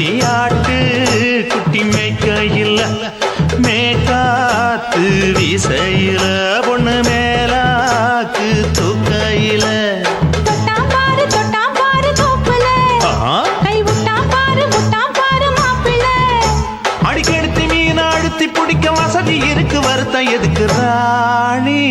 குட்டியாட்டு குட்டி மேய்க்கையில் மேக்காத்து வீசையில பொண்ணு மேலாக்கு தூக்கையில அடிக்கெடுத்து மீன் அழுத்தி பிடிக்க வசதி இருக்கு வருத்தம் எதுக்கு ராணி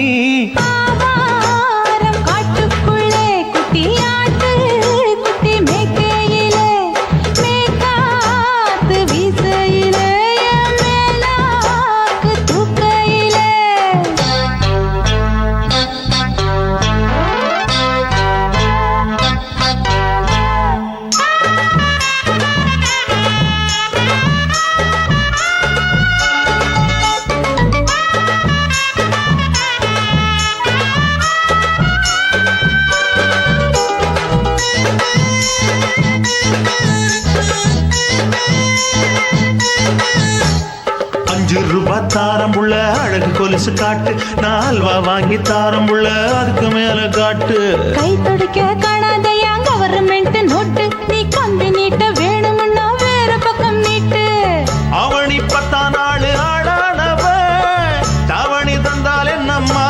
₹5 தாரம் புள்ள அழகு கொலுசு காட்டு நால்வா வாங்கி தாரம் புள்ள அதுக்கு மேல காட்டு கை துடிக்க காணாதையா கவர்மெண்ட் நோட்டு நீ கம்பி நீட்ட வேணும்னா வேற பக்கம் நீட்டு அவனி 10 நாள் ஆடானவ தாவணி தந்தால் என்னம்மா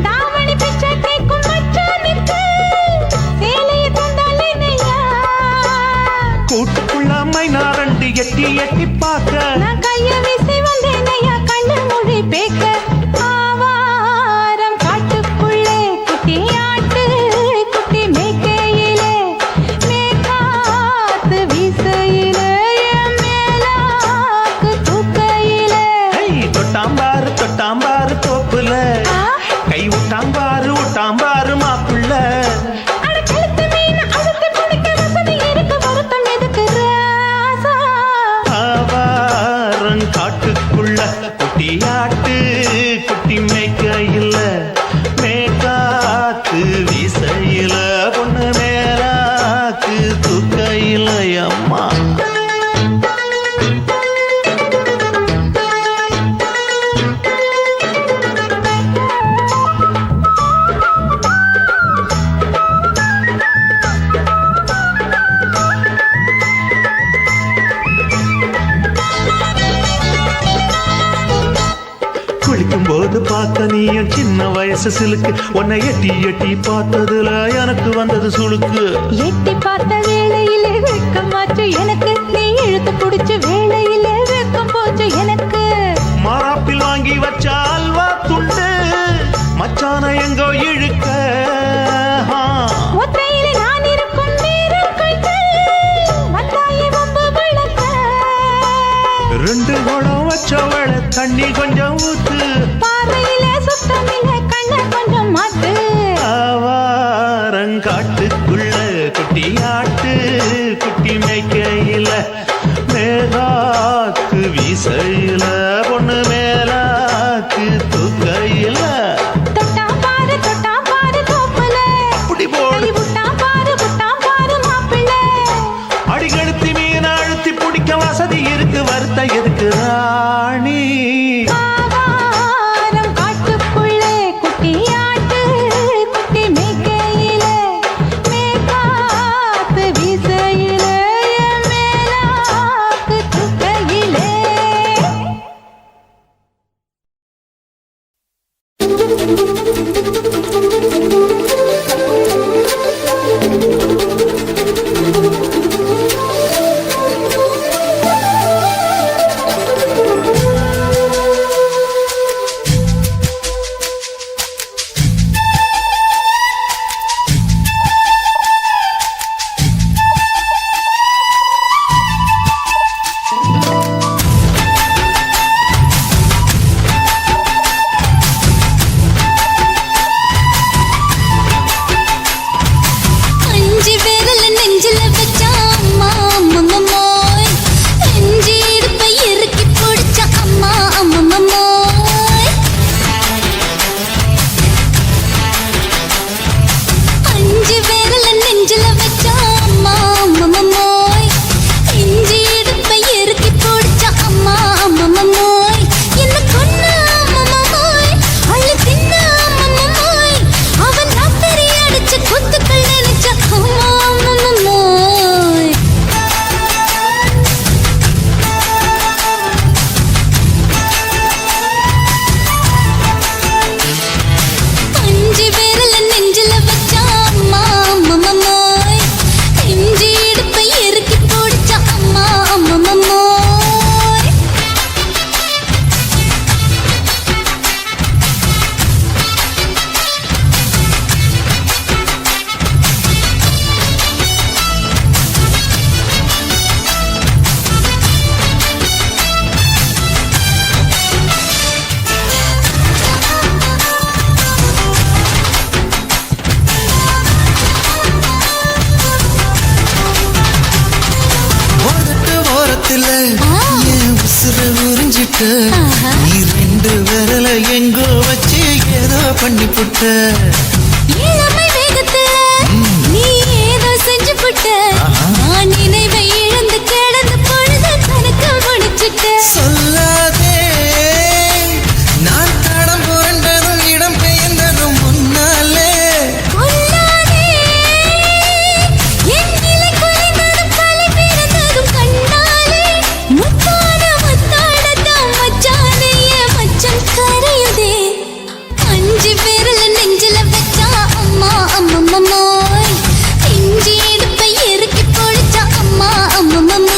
தாவணி பிச்சை கேக்கும் மச்சானுக்கு சேலையை தந்தால் என்னையா கூட்டுக்குள்ள மைனாரண்டி எட்டி எட்டி பார்க்க நான் கைய வீசி வந்தேனையா கண்ணு மொழி பேக்க ஆவாரம் காட்டுக்குள்ளே குட்டியாட்டு குட்டி மேய்க்கையிலே மேக்காத்து வீசையிலே மேலாக்கு தூக்கையிலே தொட்டாம்பாரு தோப்புல கை விட்டாம்பாரு மாப்புள்ள காட்டுக்குள்ள குட்டியாட்டு குட்டி மேய்க்கையில் மேக்காத்து வீசையில பொண்ணு மேலாக்கு தூக்கையில் அம்மா குளிக்கும் போது பார்த்த நீயும் சின்ன வயசு சிலுக்கு உன்னை எட்டி எட்டி பார்த்ததுல எனக்கு வந்தது சுளுக்கு எட்டி பார்த்த வேளையிலே வெக்கமாச்சு எனக்கு நீ இழுத்து பிடிச்ச வேளையிலே வெக்கம் போச்சு எனக்கு மாறாப்பில் வாங்கி வச்ச அல்வா துண்டு மச்சான எங்கோ இழுக்க ஒத்தையிலே நான் இருக்கும் நேரம் கண்டு வந்தாயே வம்பு விளக்க 2 குடம் வச்சவள தண்ணி கொஞ்சம் ஊத்து பார்வையிலே சுத்தமில்ல கண்ண கொஞ்சம் மாத்து ஆவாரங்காட்டுக்குள்ள குட்டியாட்டு குட்டி மேய்க்கையில மேலாக்கு வீசையில பொண்ணு மேலாக்கு தூக்கையில தொட்டாம்பாரு தோப்புல அப்படி போடு விட்டாம்பாரு மாப்பிள்ள அடிகழுத்தி மீன் அழுத்தி பிடிக்க வசதி இருக்கு வருத்த எதுக்கு ராணி ஆவாரம் காட்டுக்குள்ளே குட்டியாட்டு குட்டி மேய்க்கையிலே மேக்காத்து வீசையிலே நீ ரெண்டு விரல எங்கோ வச்சு ஏதோ பண்ணி புட்ட இளமை வேகத்துல நீ ஏதோ செஞ்சு புட்ட நான் நினைவை இழந்து கிடந்து பொழுது கணக்கு முடிச்சிட்ட சொல்லாதே நான் தடம் புரண்டதும் இடம் பெயர்ந்ததும் முன்னாலே கொல்லாதே என் நிலை குலைந்ததும் தலை பிறந்ததும் கண்ணாலே முத்தான முத்தாடத்தான் மச்சானைய மச்சம் கரையுதே அஞ்சு விரல நெஞ்சில வச்சா அம்மா அம்மம்மம்மோய் இஞ்சி எடுப்பை இறுக்கி பொழிச்சா அம்மா அம்மம்மம்மோய்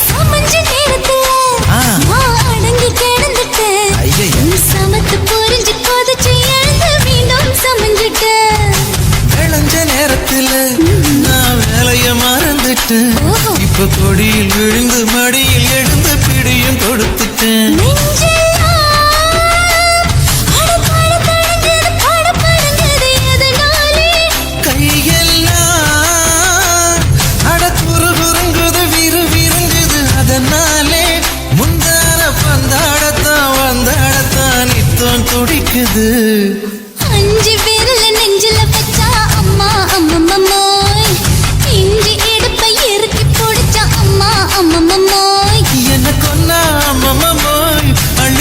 சமஞ்ச நேரத்துல நான் அடங்கி கிடந்துட்டேன் ஐயைய. நீ சமத்து புரிஞ்சு கொதிச்சு எழுந்து மீண்டும் சமஞ்சிட்டேன் விளைஞ்ச நேரத்துல நான் வேலைய மறந்துட்டேன் ஓஹோ. இப்ப கொடியில் விழுந்து மடியில் எழுந்து பிடியும் கொடுத்துட்டேன் நெஞ்செல்லாம் அடப்பாட தடைஞ்சது பாடப்படுஞ்சது எதனாலே கையெல்லாம் அட குறுகுறுங்குது விறுவிறுங்குது அதனாலே முந்தார பந்தாடத்தான் வந்தாடத்தான் நித்தம் துடிக்குது அஞ்சு விரல நெஞ்சில வச்சா அம்மா அம்மம்மம்மோய் இஞ்சி எடுப்பை இறுக்கி பிடிச்சா அம்மா அம்மம்மம்மோய் என்ன கொன்னா அம்மம்மோய் அள்ளி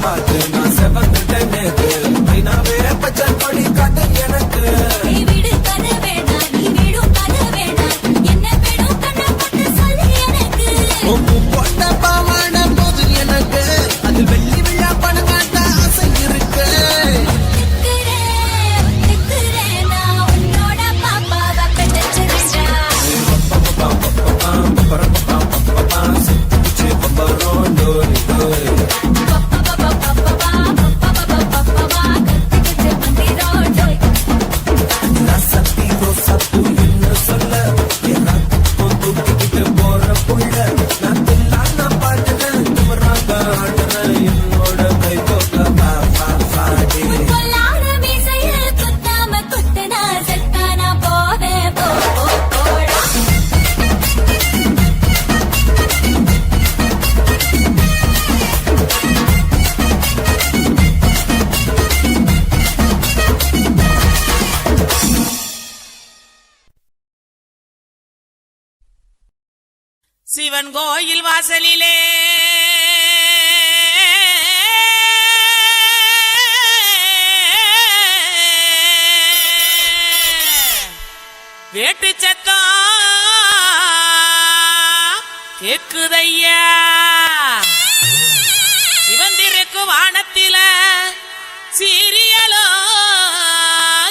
பார்த்து நான் செவந்துட்டேன் நேத்து மைனாவே பச்சை கொடி காட்டு எனக்கு நீ விடு கதை வேணா நீ விடும் கதை வேணா என்ன வேணும் கண்ண போட்டு சொல்லு எனக்கு பொட்ட பாவாட போது எனக்கு அது வெள்ளி விழா பணம் காட்ட ஆசை இருக்கு திக்குறேன் நான் உன்னோட பாப்பாவை பெற்றெடுச்சா பொல்லாத மீசையில் குத்தாம குத்துனா செத்தானா போவேன் போடா சிவன் கோயில் வாசலிலே வேட்டு சத்தம் கேக்குதையா சிவந்திருக்கு வானத்தில சீரியலோ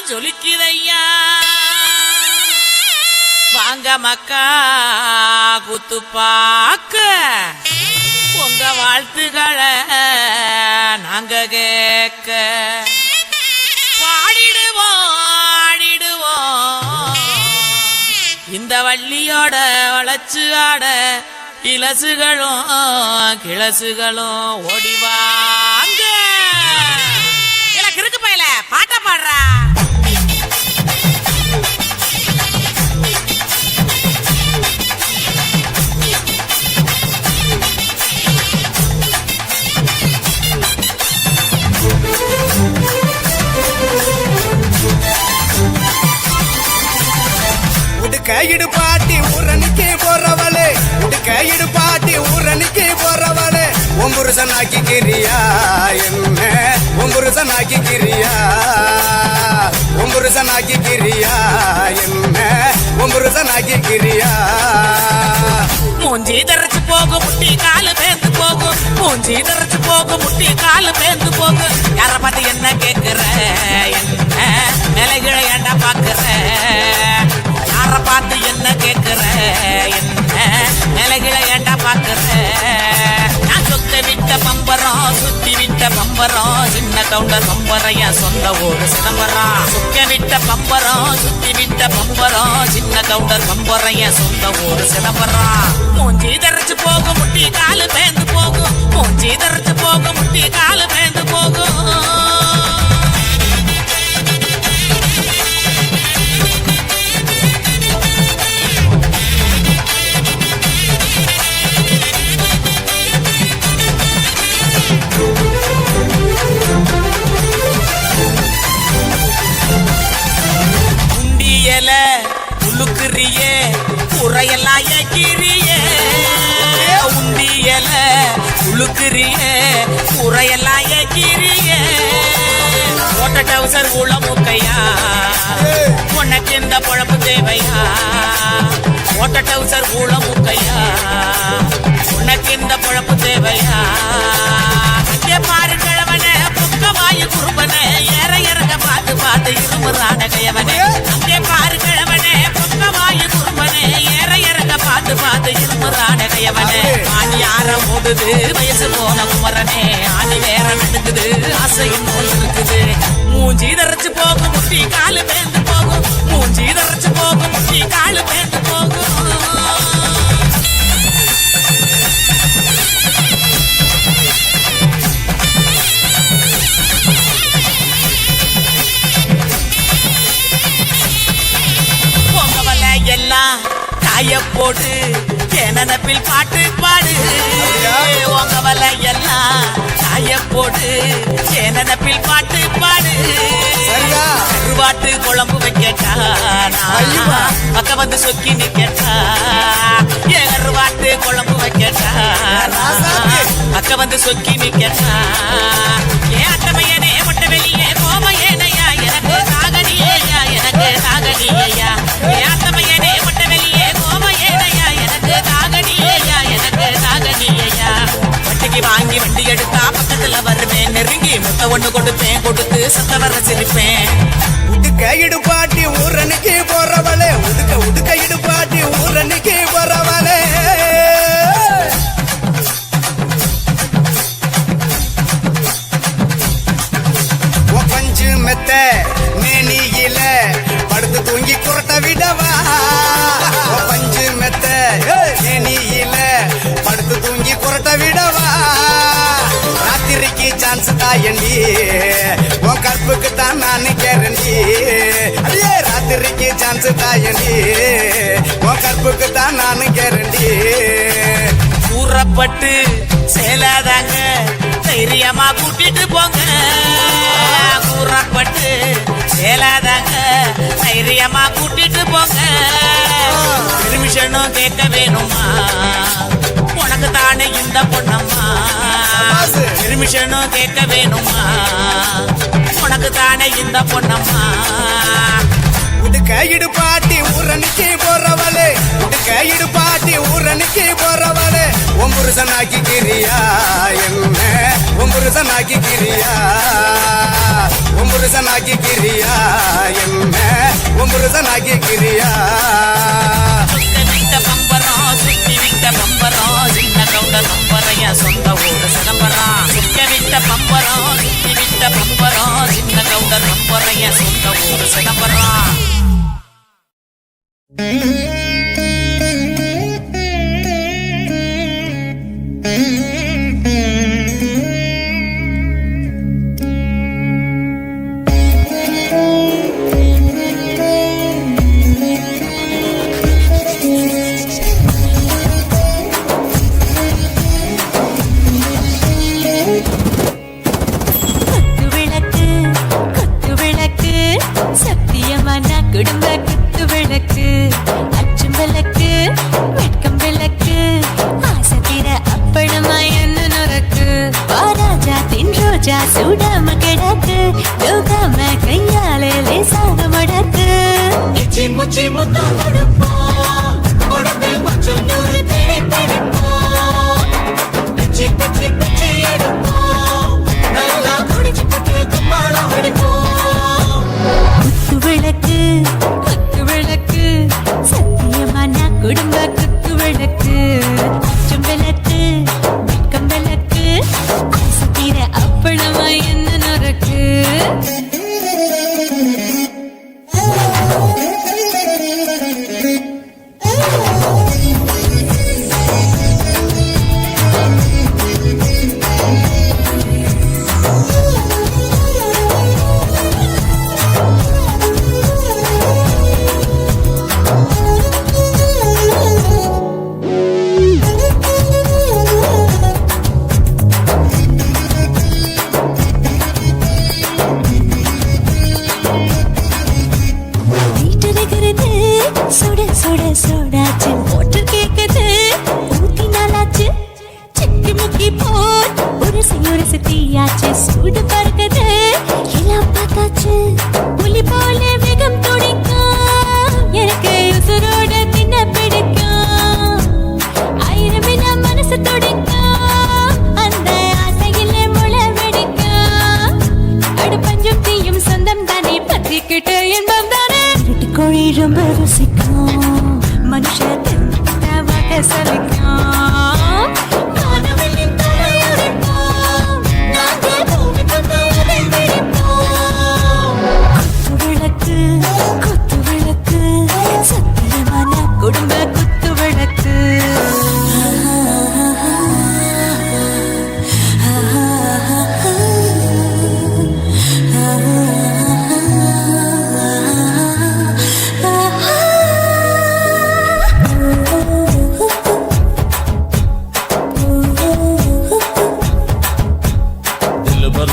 ஜொலிக்குதையா வாங்க மக்கா குத்து பாக்க உங்க வாழ்த்துக்களை நாங்க கேட்க பாடிடுவோம் ஆடிடுவோம் இந்த வள்ளியோட வளச்சு ஆட இலசுகளும் கிளசுகளும் ஓடிவாங்க எனக்கு இருக்கு பையல பாட்ட பாடுறா உடுக்கையிடு பாட்டி ஊரணிக்கு போறவளே உடுக்கையிடு பாட்டி ஊரணிக்கு போறவளே ஒம்புருசனாக்கி கிரியா என்ன ஒம்புருசனாக்கி கிரியா ஒம்புருசனாக்கி கிரியா என்ன ஒம்புருசனாக்கி கிரியா மூஞ்சி தரைச்சு போகும் முட்டி காலு பேந்து போகும் மூஞ்சி தரைச்சு போகும் முட்டி காலு பேந்து போகும் யார பார்த்து என்ன கேக்குற என்ன நிலைகளை ஏண்டா பாக்குற யார பார்த்து என்ன கேக்குற என்ன நிலைகளை ஏண்டா பாக்குற நான் சொத்த விட்ட பம்பரம் சுத்தி விட்ட பம்பரம் சின்ன கவுண்டர் பம்பரம் என் சொந்த ஊரு சிதம்பரம் சுத்த விட்ட பம்பரம் சுத்தி விட்ட பம்பரம் சின்ன கவுண்டர் பம்பரம் என் சொந்த ஊரு சிதம்பரம் மூஞ்சி தரைச்சு போகும் முட்டி காலு பேந்து போகும் மூஞ்சி தரைச்சு போகும் முட்டி காலு பேந்து போகும் உண்டியல உழுக்குறியே உரையெல்லாம் ஏக்கிறியே உண்டியல உழுக்குறியே உரையெல்லாம் ஏக்கிறியே ஓட்ட டவுசர் உள்ள மூக்கையா உனக்கு இந்த பொழப்பு தேவையா ஓட்ட டவுசர் உள்ள மூக்கையா உனக்கு இந்த பொழப்பு தேவையா அங்கே பாரு கிழவனே புக்க வாயு குறும்பனே ஏற இறங்க பார்த்து பார்த்து இருமுறான கையவனே அங்கே பாரு கிழவனே புக்க வாயு குறும்பனே ஏற இறங்க பார்த்து பார்த்து இருமுறான கையவனே ஆணி யார ஓடுது வயசு போன குமரனே ஆணி வேற நடக்குது ஆசை இன்னும் இருக்குது மூஞ்சி தரைச்சு போகும் முட்டி காலு பேந்து போகும் மூஞ்சி தரைச்சு போகும் முட்டி காலு பேந்து போகும் எல்லாம் காய போடு நனப்பில் பாட்டு பாடு உங்க வலை எல்லாம் காய போடு நனப்பில் பாட்டு பாடு கருவாட்டு குழம்பு வைக்கட்டா பக்க வந்து சொக்கி நிக்கட்டா என் கருவாட்டு குழம்பு வைக்கட்டா பக்க வந்து சொக்கி நிக்கட்டா ஏன் அட்டமையனே முட்டை வெளியே கோமையேனையா எனக்கு தாகனியா எனக்கு தாகனியா ஏன் அட்டமையனே முட்டை வெளியே கோமையேனையா எனக்கு தாகனியா எனக்கு தாகனியா வட்டிக்கு வாங்கி வண்டி எடுத்தா பக்கத்துல வருவேன் நெருங்கி முட்டை ஒண்ணு கொடுப்பேன் கொடுத்து சத்த வர சிரிப்பேன் உடுக்க இடுப்பாட்டி ஊரனுக்கு போறவளே உடுக்க இடுப்பாட்டி ஊரனுக்கு போறவளே பஞ்சு மெத்த மேனியில படுத்து தூங்கி குரட்ட விடவா பஞ்சு மெத்த மேனியில படுத்து தூங்கி குரட்ட விடவா ராத்திரிக்கு சான்ஸ் தாயண்டி உன் கற்புக்கு தான் நான் கேரண்டி அதே ராத்திரிக்கு சான்ஸ் தாயண்டி உன் கற்புக்கு தான் நான் கேரண்டி கூறப்பட்டு சேலாதாங்க தைரியமா கூட்டிட்டு போங்க கூறப்பட்டு சேலாதாங்க தைரியமா கூட்டிட்டு போங்க பெர்மிஷனும் கேட்க வேணுமா உனக்கு தானே இந்த பொண்ணம்மா பெர்மிஷனும் கேட்க வேணுமா உனக்கு தானே இந்த பொண்ணம்மா உடுக்க இடுப்பாட்டி ஊரனுக்கு போறவளே உடுக்க இடுப்பாட்டி ஊரனுக்கு போறவளே உன் புருஷனாக்கி கிரியா என்ன உன் புருஷனாக்கி கிரியா உன் புருஷனாக்கி கிரியா என்ன உன் புருஷனாக்கி கிரியா சுத்தி விட்ட பம்பரம் சுத்தி விட்ட பம்பரம் சின்ன கவுண்டர் பம்பரைய சொந்த ஊரு சிதம்பரம் சுத்த விட்ட பம்பரம் சுத்தி விட்ட பம்பரம் சின்ன கவுண்டர் பம்பரைய சொந்த ஊரு சிதம்பரம் சுடாம கிடக்கு யோகாம கையாலே லேசாக மடக்கு இச்சி முச்சி முத்தம் கொடுப்போம் உடம்பில் கொஞ்சம் நூறு தேய்ப்பெடுப்போம் பிச்சி பிச்சி பிச்சி எடுப்போம் நல்லா குடிச்சு புட்டு கும்மாளம் அடிப்போம் குத்து விளக்கு சத்தியமான குடும்ப குத்து விளக்கு அச்சம் விளக்கு வெட்கம் விளக்கு ஆசை தீர அப்பளமா என்ன நொறுக்கு சோடாச்சு மோட்டர் கேக்குது ஊத்தி நாளாச்சு சிக்கி முக்கி போல் ஒரு தீயாச்சு சூடு பறக்குது எல்லாம் பார்த்தாச்சு புலி போல வேகம் துடிக்கும் எனக்கு உசுரோட தின்ன பிடிக்கும் ஆயிரம் எல்லாம் மனசு துடிக்கும் அந்த ஆசையில முளை வெடிக்கும் அடு பஞ்சும் தீயும் சொந்தம் தானே பத்திக்கிட்டு இன்பம் தானே கோழி ரொம்ப ருசிக்கும் மனுஷ வாக்க சலிக்கும் மானவனின் தலையுரைப்போம் நாங்கள் பூமி கொண்டு உரை பிடிப்போம் குத்து விளக்கு சத்தியமான குடும்ப குத்து விளக்கு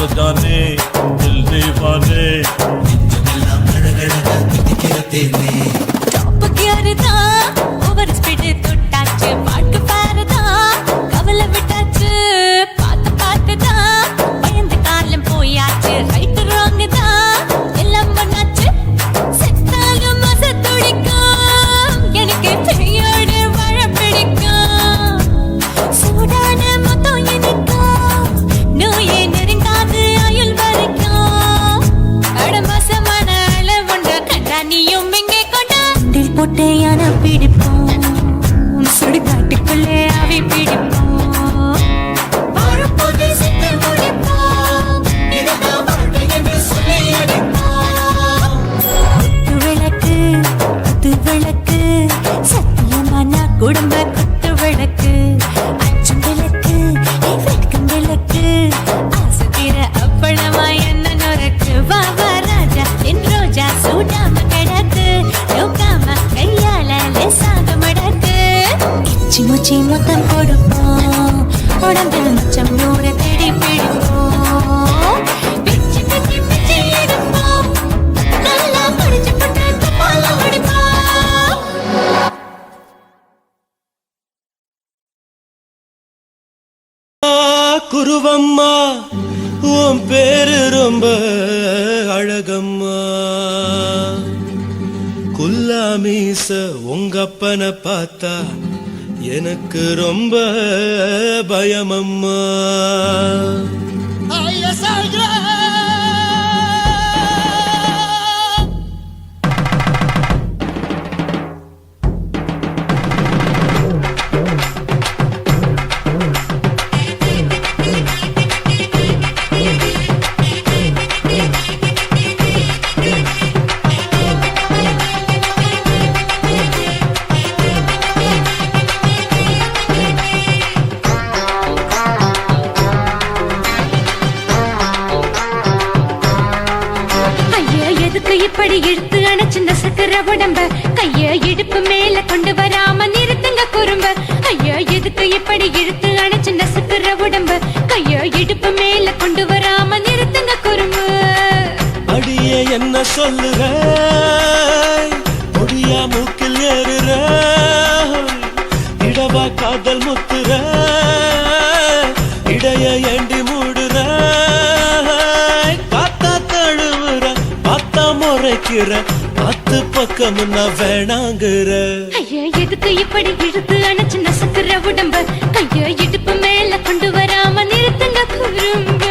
दिल दीवाने உருவம்மா உன் பேரு ரொம்ப அழகம்மா குல்லாமீச உங்க அப்பனை பார்த்தா எனக்கு ரொம்ப பயமம்மா இப்படி இழுத்து அணைச்சு நசுக்கிற உடம்ப கைய இடுப்பு மேல கொண்டு வராம நிறுத்துங்க குறும்ப ஐயா எதுக்கு இப்படி இழுத்து அணைச்சு நசுக்கிற உடம்ப கைய இடுப்பு மேல கொண்டு வராம நிறுத்துங்க குறும்ப அடியே என்ன சொல்லுற முடியா மூக்கில் ஏறுற இடவா காதல் முத்துற இடைய ஏண்டி மூடுற காத்தா தழுவுற பார்த்தா முறைக்கிற பத்து பக்கம் நான் வேணாங்குற ஐயா எதுக்கு இப்படி இழுத்து அணைச்சு நசுக்கிற உடம்ப கைய இடுப்பு மேல கொண்டு வராம நிறுத்துங்க குறும்ப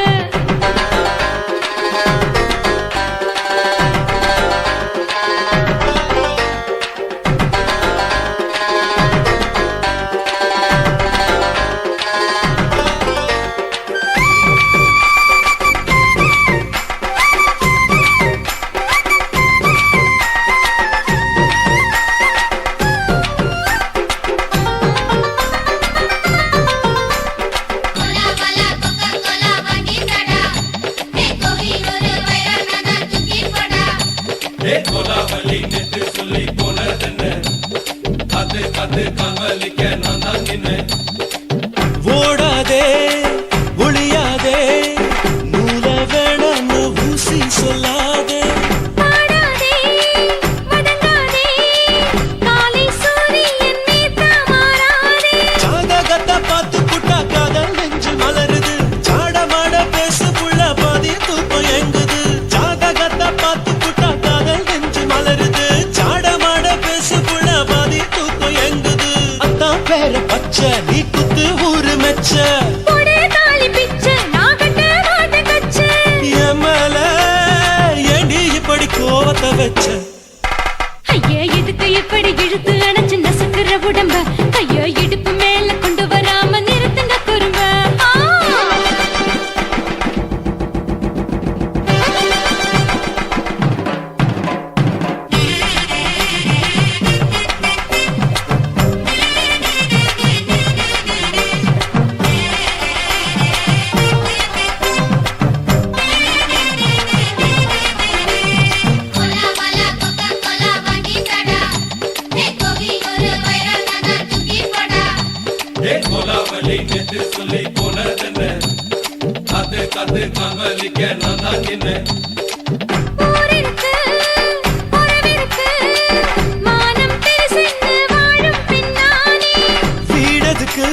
கோலாவலி நெட்டு சொல்லி போனதென்ன அது காவலிக்க நான் தான் நின்ன ஓடாதே ஒளியாதே நூல வேணான்னு ஊசி சொல்லாதே ஜாதகத்தை பார்த்து புட்டா காதல் நெஞ்சு மலருது சாடமாட பேசு புள்ள பாதி தூக்கம் எங்குது ஜாதகத்தை பார்த்து புட்டா காதல் நெஞ்சு மலருது சாடமாட பேசு புள்ள பாதி தூக்கம் எங்குது அத்தான் பேர பச்சை நீ குத்து ஊரு மெச்ச எமல ஏண்டி இப்படி கோவத்தை வச்ச ஐயா எதுக்கு இப்படி இழுத்து அணைச்சு நசுக்கிற உடம்ப கைய இடுப்பு மேல கொண்டு வராம நிறுத்துங்க குறும்ப கோலாவலி நெட்டு சொல்லி போனதென்ன அது காவலிக்க நான் தான் நின்ன வீடதுக்கு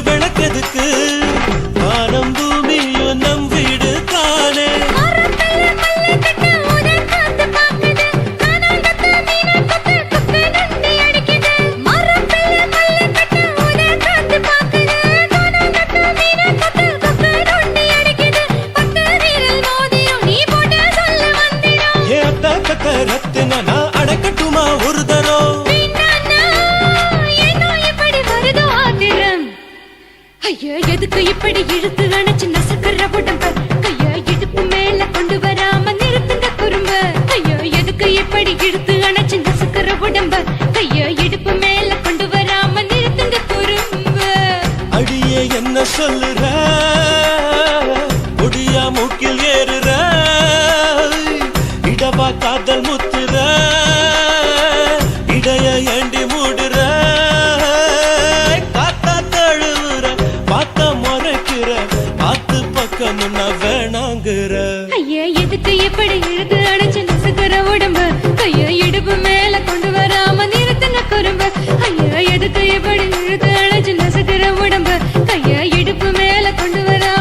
விளக்கதுக்கு வானம் பூமியும் நம் வீடு தானே ரத்தின நான் அடக்கட்டுமா ஒரு தரம் ஐயா எதுக்கு இப்படி இழுத்து அணைச்சு நசுக்கிற உடம்ப கைய இடுப்பு மேல கொண்டு வராம நிறுத்துங்க குறும்ப ஐயா எதுக்கு இப்படி இழுத்து அணைச்சு நசுக்கிற உடம்ப கைய இடுப்பு மேல கொண்டு வராம நிறுத்துங்க குறும்ப அடியே என்ன சொல்லுற முடியா மூக்கில் ஏறுற இடவா காதல் முத்துற இடைய ஏண்டி மூடுற காத்தா தழுவுற பார்த்த முறைக்கிற பார்த்து பக்கம் நான் வேணாங்குற ஐயா எதுக்கு இப்படி இழுத்து அணைச்சு நசுக்கிற உடம்ப கைய இடுப்பு மேல கொண்டு வராம நிறுத்துங்க குறும்ப ஐயா எதுக்கு இப்படி இழுத்து அணைச்சு நசுக்கிற உடம்ப கைய இடுப்பு மேல கொண்டு வராம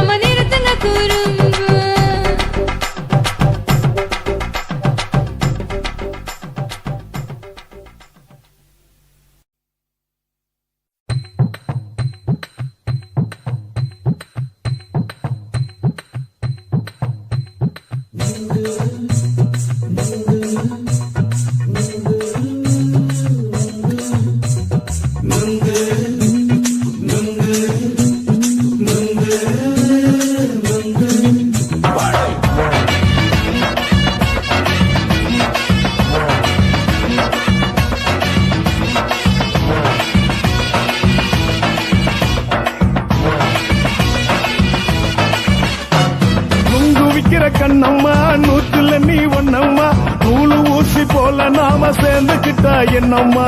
விக்கிற கண்ணம்மா நூத்துல நீ ஒண்ணம்மா நூலு ஊசி போல நாம சேர்ந்துக்கிட்டா என்னம்மா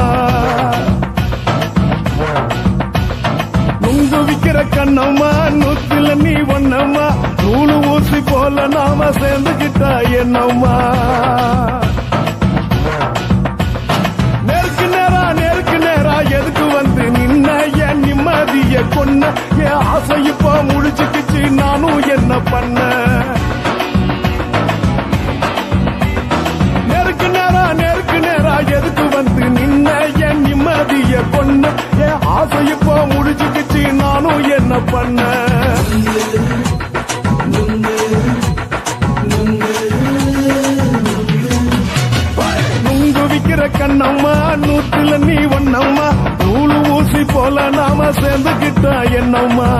நுங்கு விக்கிற கண்ணம்மா நூத்துல நீ ஒண்ணம்மா நூலு ஊசி போல நாம சேர்ந்துக்கிட்டா என்னம்மா நேருக்கு நேரா எதுக்கு வந்து நின்ன என் நிம்மதிய கொன்ன என் ஆசை இப்போ முடிச்சுக்கிச்சு நானும் என்ன பண்ண நேருக்கு நேரா எதுக்கு வந்து நின்ன என் நிம்மதிய கொன்ன என் ஆசை இப்போ முடிச்சுக்கிச்சு நானும் என்ன பண்ண நுங்கு விக்கிற கண்ணம்மா நூத்துல நீ ஒண்ணம்மா நூலு ஊசி போல நாம சேர்ந்துக்கிட்டா என்னம்மா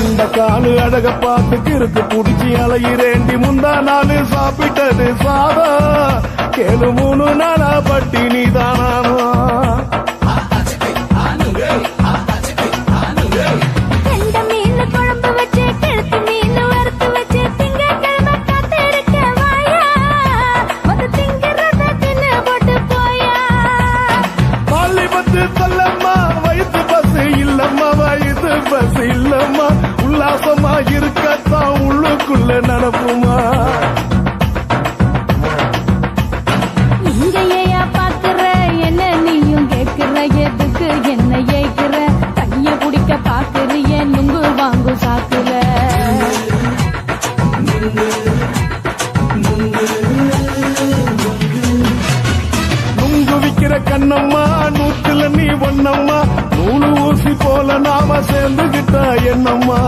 இந்த காலு அழக பார்த்து கிறுக்கு புடிச்சி அலையிறேண்டி முந்தா நாள் சாப்பிட்டது சாதம் கேளு 3 நாளா பட்டினி தானானோ கெண்ட மீன் குழம்பு வச்சு கெளுத்து மீன் வறுத்து வச்சு திங்கட்கிழமை காத்திருக்க வாயா வந்து திங்கிறத தின்னு போட்டு போயா பள்ளி பத்து சொல்லம்மா வயிற்று பஸ் இல்லம்மா வயிற்று பஸ் இல்லம்மா உல்லாசமா இருக்கத்தான் உள்ளுக்குள்ள நடப்புமா இங்கேயா பாக்குற என்ன நீயும் கேக்குற எதுக்கு என்ன ஏய்க்கிற கைய பிடிக்க பாக்குறிய நுங்கு வாங்கு சாக்குற நுங்கு விக்கிற கண்ணம்மா நூத்துல நீ ஒண்ணம்மா நூலு ஊசி போல நாம சேர்ந்துகிட்டா என்னம்மா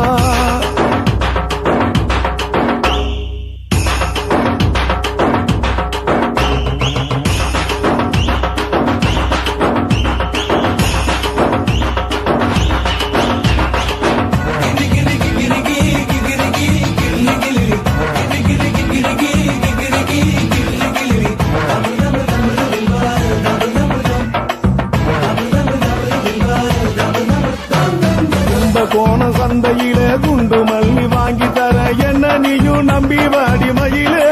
கோண சந்தையில குண்டு மல்லி வாங்கி தர என்ன நீயும் நம்பி வாடி மயிலே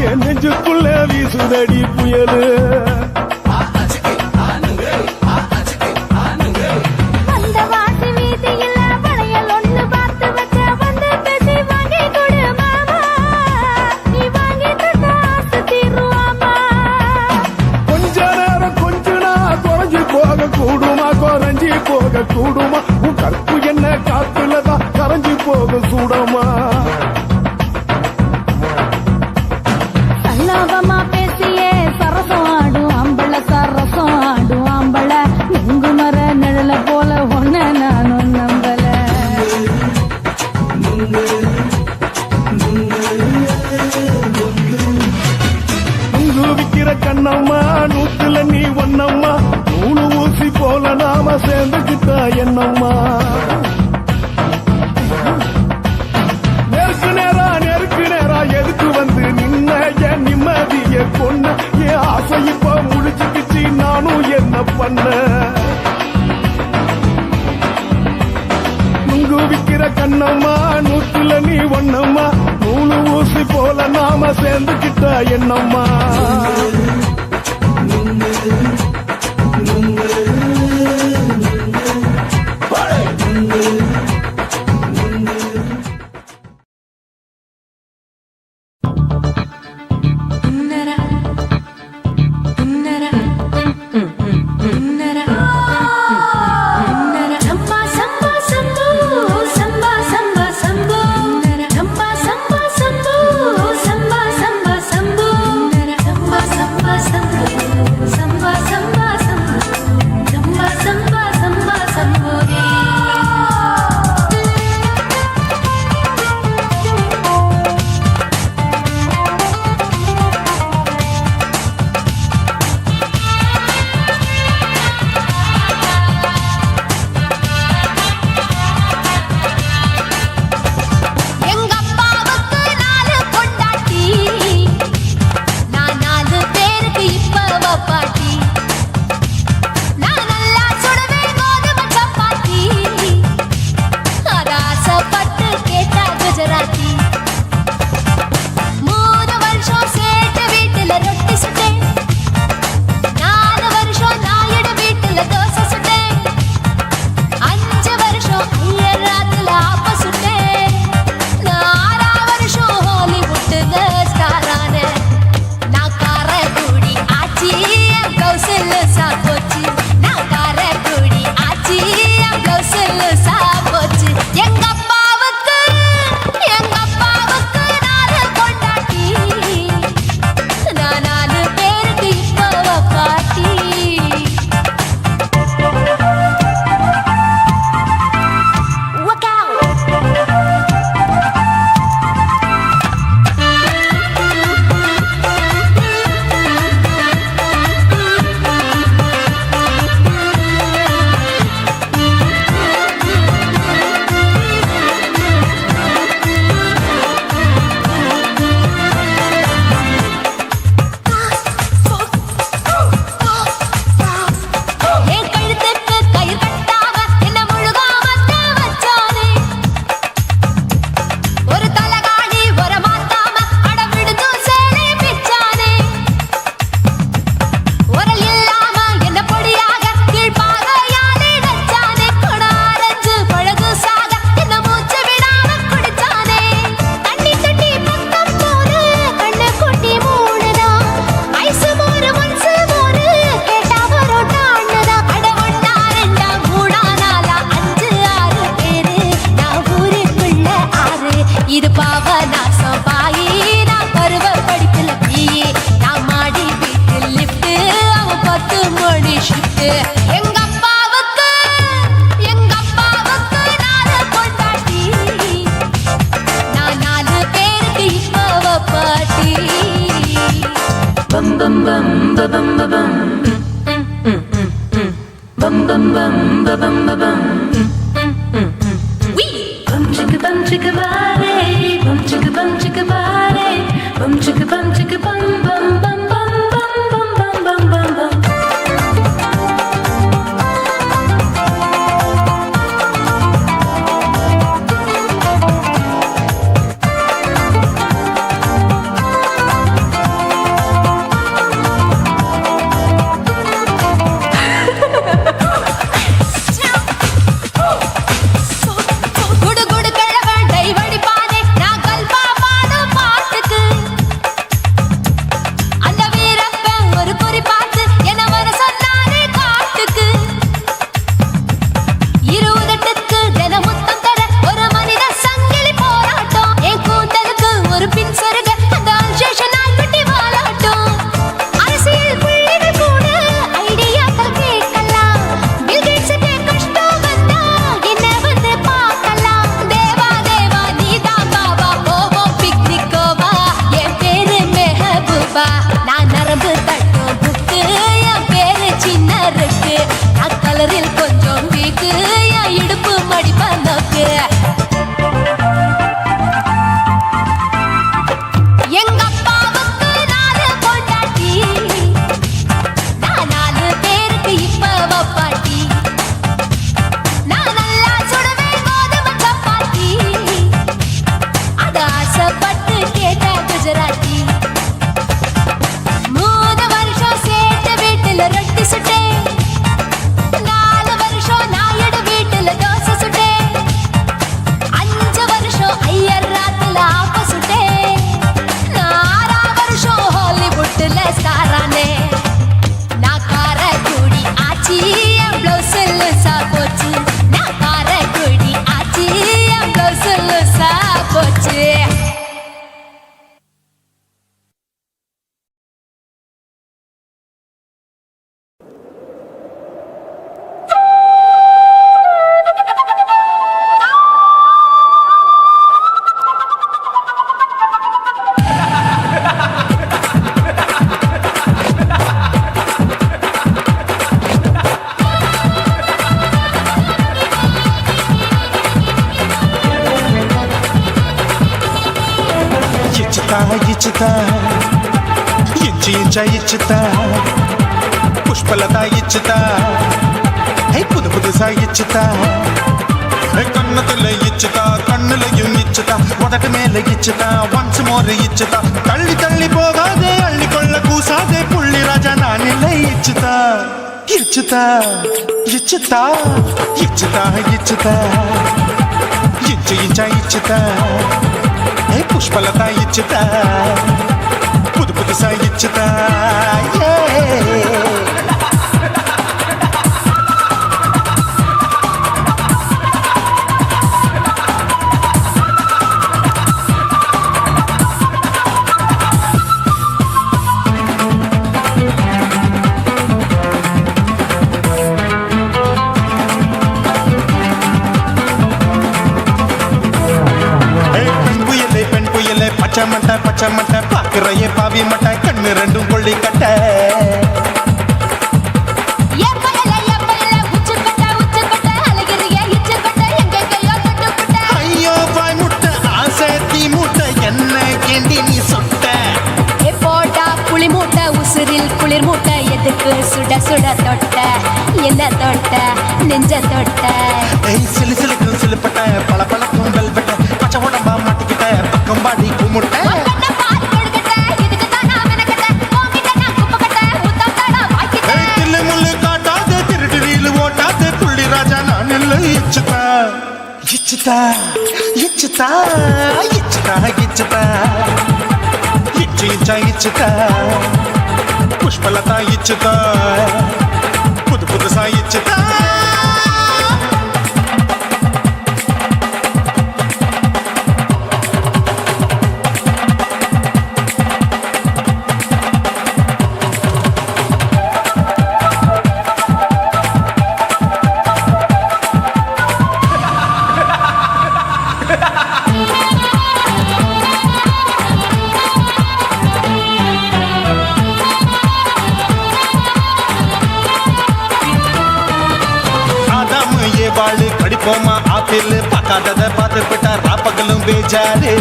என் நெஞ்சுக்குள்ள வீசுதடி புயலு அந்த வாசி வீதியில வளையல் ஒண்ணு பார்த்து வச்ச வந்து பேசி வாங்கி கொடு மாமா நீ வாங்கி தந்தா ஆசை தீருவாமா கொஞ்ச நேரம் கொஞ்ச நான் குறைஞ்சு போக கூடுமா குறைஞ்சி போக கூடுமா உன் கற்பு என்ன காத்துலதான் கரைஞ்சு போக சூடமா சல்லாபமா பேசியே சரசம் ஆடும் அம்பள சரசம் ஆடும் அம்பள நுங்கு மர நிழல போல ஒன்ன நானும் நம்பல நுங்கு விக்கிற கண்ணம்மா நூத்துல நீ ஒண்ணம்மா நூலு ஊசி போல நாம சேர்ந்துக்கிட்டா என்னம்மா நேருக்கு நேரா எதுக்கு வந்து நின்ன என் நிம்மதிய கொன்ன என் ஆசை இப்ப முடிச்சுக்கிச்சு நானும் என்ன பண்ண நுங்கு விக்கிற கண்ணம்மா நூத்துல நீ ஒண்ணம்மா நூலு ஊசி போல நாம சேர்ந்துக்கிட்டா என்னம்மா சம்பா சம்பா சம்போ சம்பா சம்பா சம்போ சம்பா சம்பா சம்போ சம்பா சம்பா சம்போ சம்பா சம்பா சம்போ சம்பா சம்பா குடு குடு கிழவன் டைவடி பாரு நான் கல்பா பாடும் பாட்டுக்கு அந்த வீரப்பன் ஒரு குறி பார்த்து என்ன வர சொன்னாரு காட்டுக்கு இருபதெட்டுக்கு தினமுத்தம் தர ஒரு மனித சங்கிலி போராட்டம் என் கூந்தலுக்கு ஒரு பின் சொருக அந்த அல்சேஷன் ஆல்பட்டி வாலாட்டம் அரசியல் புள்ளிகள் கூட ஐடியாக்கள் கேட்கலாம் பில் கேட்ஸுக்கு கஷ்டம் வந்தா என்ன வந்து பார்க்கலாம் தேவா தேவா நீதான் பாபா போவோம் பிக்னிக் கோவா என் பேரு மெஹபூபா நான் நரம்பு தட்டும் புக்கு என் பேரு சின்ன இருக்கு நான் கலரில் கொஞ்சம் வீக்கு என் இடுப்பு மடிப்ப நோக்கு எங்க அப்பாவுக்கு 4 பொண்டாட்டி நான் 4 பேருக்கு இப்ப வப்பாட்டி நான் நல்லா சுடுவேன் கோதுமை சப்பாத்தி அது ஆசைப்பட்டு கேட்ட குஜராத்தி 3 வருஷம் சேர்த்து வீட்டுல ரொட்டி சுட்டேன் 4 வருஷம் நாயுடு வீட்டுல தோசை சுட்டேன் 5 வருஷம் ஐயர் ராத்துல ஆப்ப சுட்டேன் 6 வருஷம் ஹாலிவுட்ல ஸ்டாரானே நான் காரக்குடி ஆச்சி என் பிளவுஸ் லூசா போச்சு நான் காரக்குடி ஆச்சி என் பிளவுஸ் லூசா போச்சு ఇచ్చుతా ఇంచి ఇంచా ఇచ్చుతా పుష్పలత ఇచ్చుతా హై పుదు పుదుసా ఇచ్చుతా కన్నతుల ఇచ్చుతా కన్నులயும் ఇచ్చుతా మొదటి మేల ఇచ్చుతా వన్స్ మోర్ ఇచ్చుతా తల్లి తల్లి పోగాదే అள்ளிకొள்ள కూసాదే పుల్లి రాజా నానిల్ల ఇచ్చుతా ఇచ్చుతా ఇచ్చుతా ఇచ్చుతా ఇచ్చుతా ఇంచి ఇంచా ఇచ్చుతా హే పుష్పలత ఇచ్చుతా పుదు పుదుసా ఇచ్చుతా பச்சை மட்டை பாக்குறையே பாவி மட்டை கண்ணு ரெண்டும் கொள்ளி கட்ட ஐயோ பாய் முட்டை ஆசை தீ முட்டை என்ன கேண்டி நீ சொட்ட போட்டா புளி மூட்டை உசுரில் குளிர் மூட்டை எதுக்கு சுட சுட தொட்ட என்ன தொட்ட நெஞ்ச தொட்ட சிலு சிலுக்கும் சிலுப்பட்ட பல பழக்கும் வெல்வெட்ட பச்சை உடம்பா மாட்டிக்கிட்ட பக்கம் பாடி குமுட்ட ఇచ్చుతా ఇచ్చుతా ఇచ్చుతా ఇచ్చుతా ఇచ్చి ఇచ్చా ఇచ్చుతా పుష్పలత ఇచ్చుతా పుదు పుదుసా ఇచ్చుతా போமா ஆப்பிள் பார்க்காதத பார்த்து விட்டா ராப்பகலும் பேஜாரு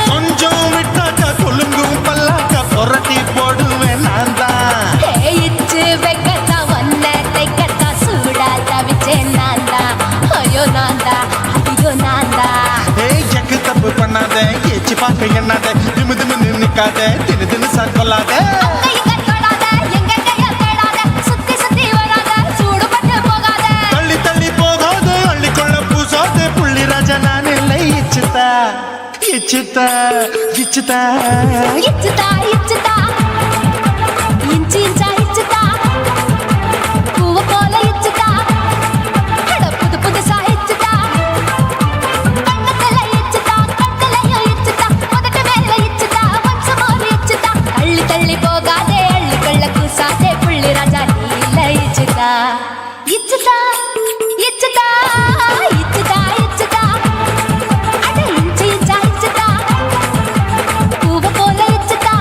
கொஞ்சம் விட்டாக்கா கொலுங்கும் பல்லாக்கா புரட்டி போடுவேன் நான் தான் ஏய் எக்கு தப்பு பண்ணாத ஏச்சி பார்க்க எண்ணாத திமு திமு நின்னுக்காத தின்னு தின்னு சார் கொள்ளாத தள்ளி தள்ளி போகாத அள்ளிக்கொள்ள பூசாத புள்ளி ராஜா நான் இல்லை இச்சுதா இச்சுதா இச்சுதா இச்சுதா இச்சுதா இஞ்சி இஞ்சா இச்சுதா பூவ போல இச்சுதா அட புது புதுசா இச்சுதா கண்ணத்துல இச்சுதா கட்டலையும் இச்சுதா முதட்ட மேல இச்சுதா வம்சமோர் இச்சுதா தள்ளி தள்ளி போகாதே அள்ளி கொள்ள கூசாதே புள்ளி ராஜா நீல இச்சுதா இச்சுதா இச்சுதா இச்சுதா இச்சுதா அட இஞ்சி இஞ்சா இச்சுதா பூவ போல இச்சுதா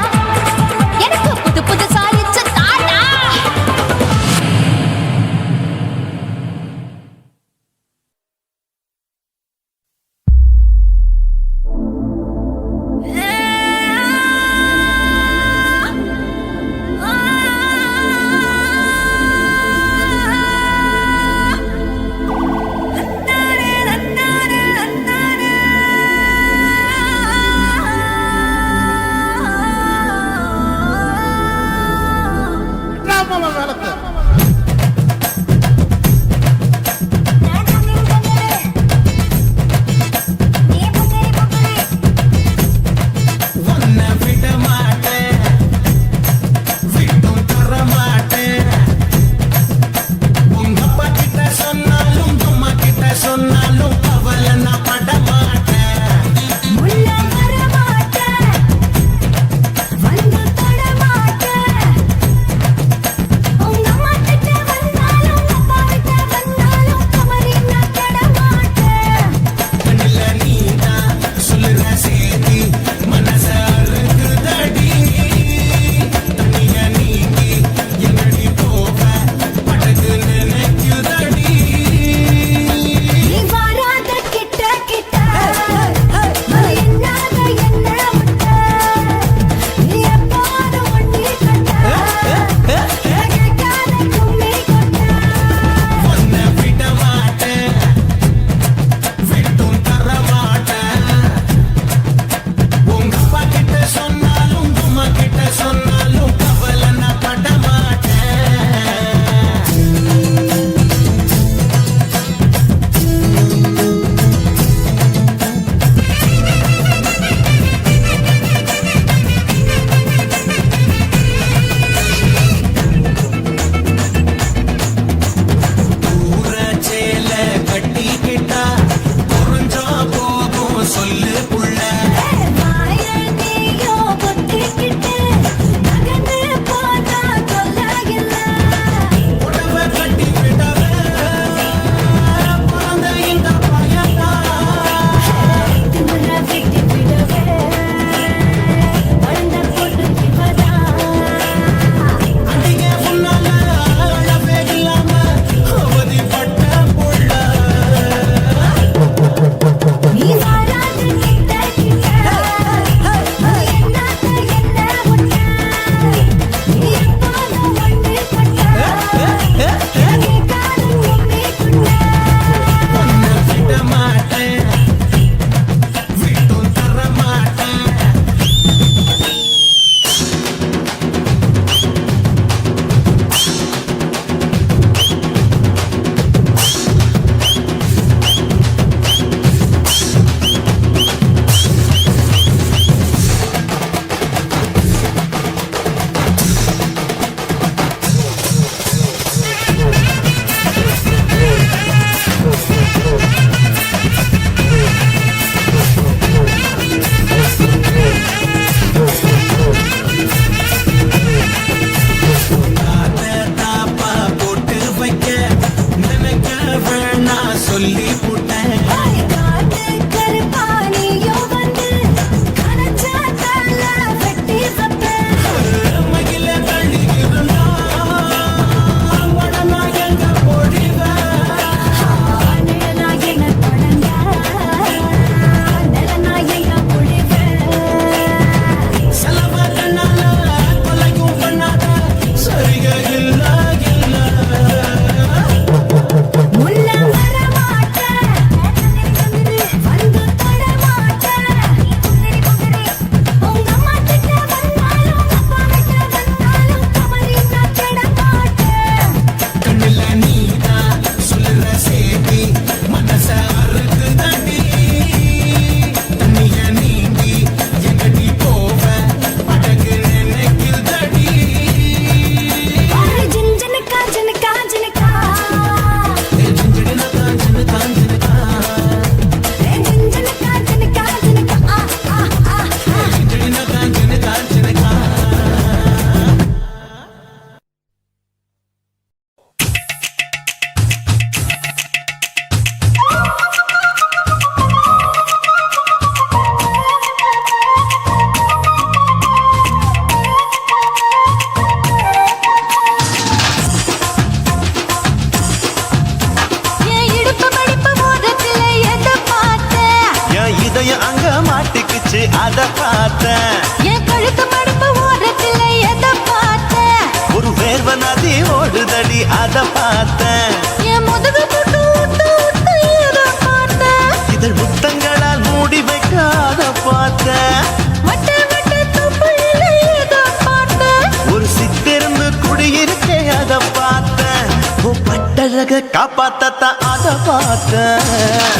காப்பாத்தத்தான் அத பார்த்தேன்.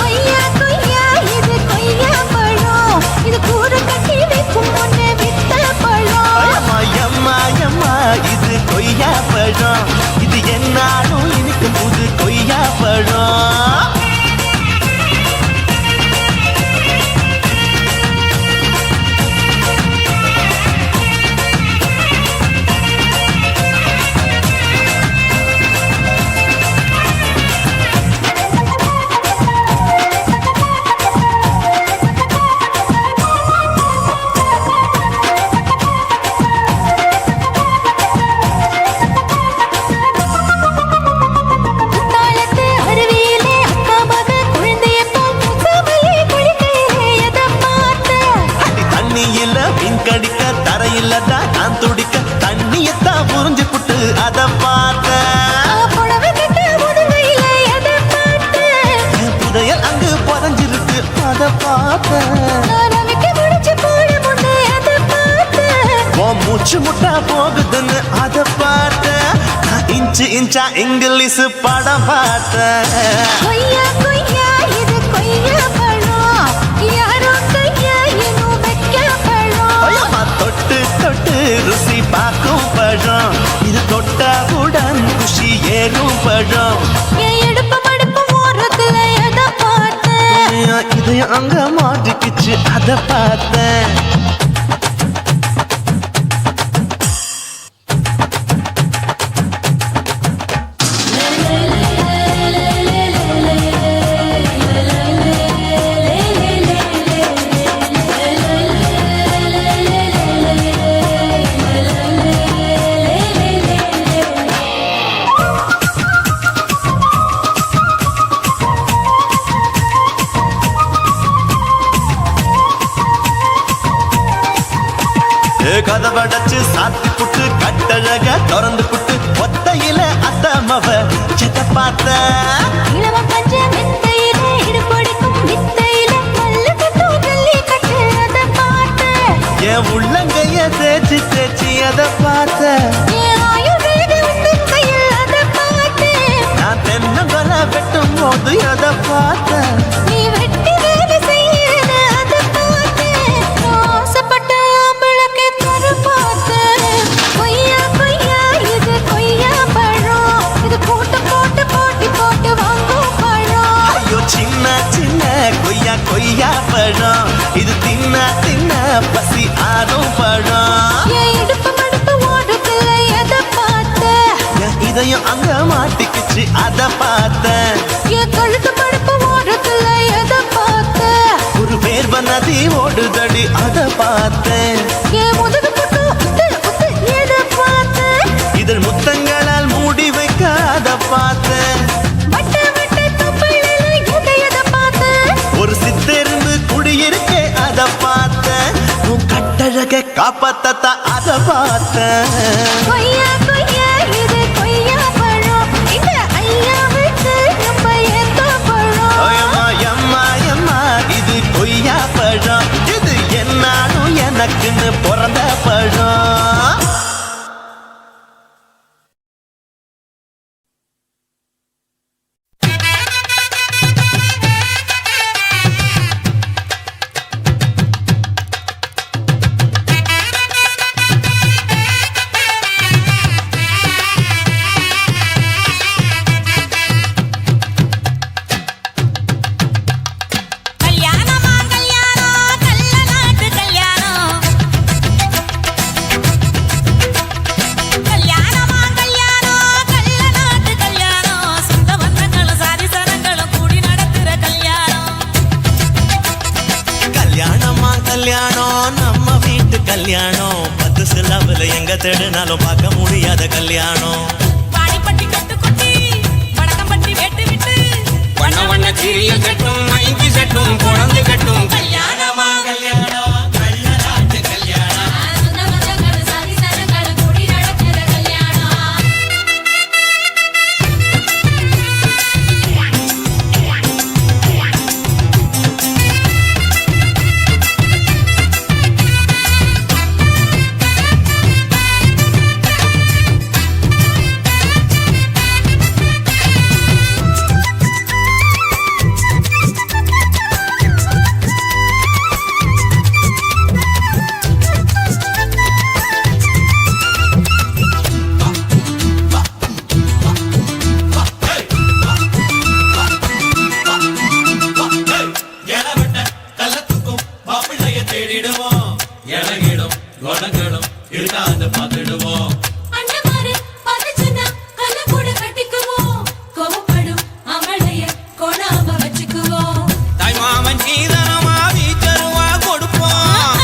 கொய்யா கொய்யா இது கொய்யா பழம், இது கூட கட்டி வைக்கும் முன்னே வித்த பழம். அம்மா எம்மா எம்மா இது கொய்யா பழம், இது என்னாலும் இனிக்கும் புது கொய்யா பழம். தாளத்து அருவியிலே அக்கா மக குழந்தைய போல் முகமையே குளிக்கையிலே எதை பார்த்த? அடி தண்ணியில மீன் கடிக்க தரையில தான் நான் துடிக்க தண்ணியத்தான் புரிஞ்சு புட்டு அத பார்த்தேன். புடவை கட்ட முதுமையிலே எதை பார்த்த? என் புதையல் அங்கு புதஞ்சிருக்கு அத பார்த்தேன். நான் அமைக்க முடிச்சு போட முன்னே எதை பார்த்த? உன் மூச்சு முட்டா போகுதுன்னு அத பார்த்தேன். நான் இன்ச்சு இன்ச்சா இங்கிலீஷ் படம் பார்த்தேன். கொய்யா கொய்யா இது கொய்யா பழம், யாரோ கையா இன்னும் வைக்க பழம். ஐயம்மா தொட்டு தொட்டு ருசி பார்க்கும் பழம், இது தொட்டாவுடன் குஷி ஏறும் பழம். என் இடுப்பு மடுப்பு ஓரத்துல எதை பார்த்த? என் இதயம் அங்க மாட்டிக்கிச்சு அத பார்த்தேன். கதவடைச்சு சாத்தி புட்டு கட்டழக திறந்து புட்டு ஒத்தையில அத்தமவ சித்த பார்த்த. இளவம் பஞ்ச மெத்தையிலே இடுப்பொடிக்கும் வித்தையிலே நல்ல கட்டும் ஜல்லி கட்டு அதை பார்த்த. என் உள்ளங்கைய தேய்ச்சி தேய்ச்சி அத பார்த்த. என் ஆயுர்வேத உந்தன் கையில் அதை பார்த்த. நான் தென்னங்கொலை வெட்டும் போது அத பார்த்த. நீ வெட்டி வேலை செய்யறது அதை பார்த்த. நான் ஆசைப்பட்ட ஆம்பளுக்கு தர பார்த்த. கொய்யா கொய்யா இது கொய்யா பழம், இது கூட்டு போட்டு போட்டி போட்டு வாங்கும் பழம். ஐயோ சின்ன சின்ன கொய்யா கொய்யா பழம், இது தின்ன தின்ன பசி ஆறும் பழம். என் இடுப்பு மடுப்பு ஓடுக்குள்ள எதை பார்த்த? என் இதயம் அங்க மாட்டிக்கிச்சு அத பார்த்தேன். என் கழுத்து மடுப்பு ஓடுக்குள்ள எதை பார்த்த? ஒரு வேர்வ நதி ஓடுதடி அத பார்த்தேன். என் முதுகு புட்டு உத்து உத்து எதை பார்த்த? இதழ் முத்தங்களால் மூடி வைக்க அத பார்த்தேன். வட்ட வட்ட தொப்பையில எதை பார்த்த? ஒரு சித்தெருந்து குடியிருக்கே அத பார்த்தேன். உன் கட்டழக காப்பாத்தத்தான் அத பார்த்தேன். கொய்யா கொய்யா இது கொய்யா பழம், இந்த ஐயாவுக்கு ரொம்ப ஏத்த பழம். ஐயம்மா எம்மா எம்மா இது கொய்யா பழம், இது என்னாலும் எனக்குன்னு பிறந்த பழம். கல்யாணமா கல்யாணம் கல்ல நாட்டு கல்யாணம். கல்யாணமா கல்யாணம் கல்ல நாட்டு கல்யாணம். சொந்த பந்தங்களும் சாதி சனங்களும் கூடி நடத்துற கல்யாணம். கல்யாணமா கல்யாணம் நம்ம வீட்டு கல்யாணம். 10 சிலவுல எங்க தேடினாலும் பார்க்க முடியாத கல்யாணம். வாடிப்பட்டி கட்டு கொட்டி வடக்கம் பட்டி வெட்டு விட்டு வண்ண வண்ண சிறிய கட்டும் ஐந்து சட்டும் குழந்தை கட்டும். கல்யாணமா கல்யாணம் கல்ல நாட்டு கல்யாணம். சொந்த பந்தங்களும் சாதி சனங்களும் கூடி நடத்துற கல்யாணம். இருக்கான்னு பார்த்துடுவோம். அண்ணமாரு பதச்சுன்னா கல்ல கூட கட்டிக்குவோம். கோவப்படும் அமளைய கொடாம வச்சுக்குவோம். தாய் மாமன் சீதனமா வீச்சருவா கொடுப்போம்.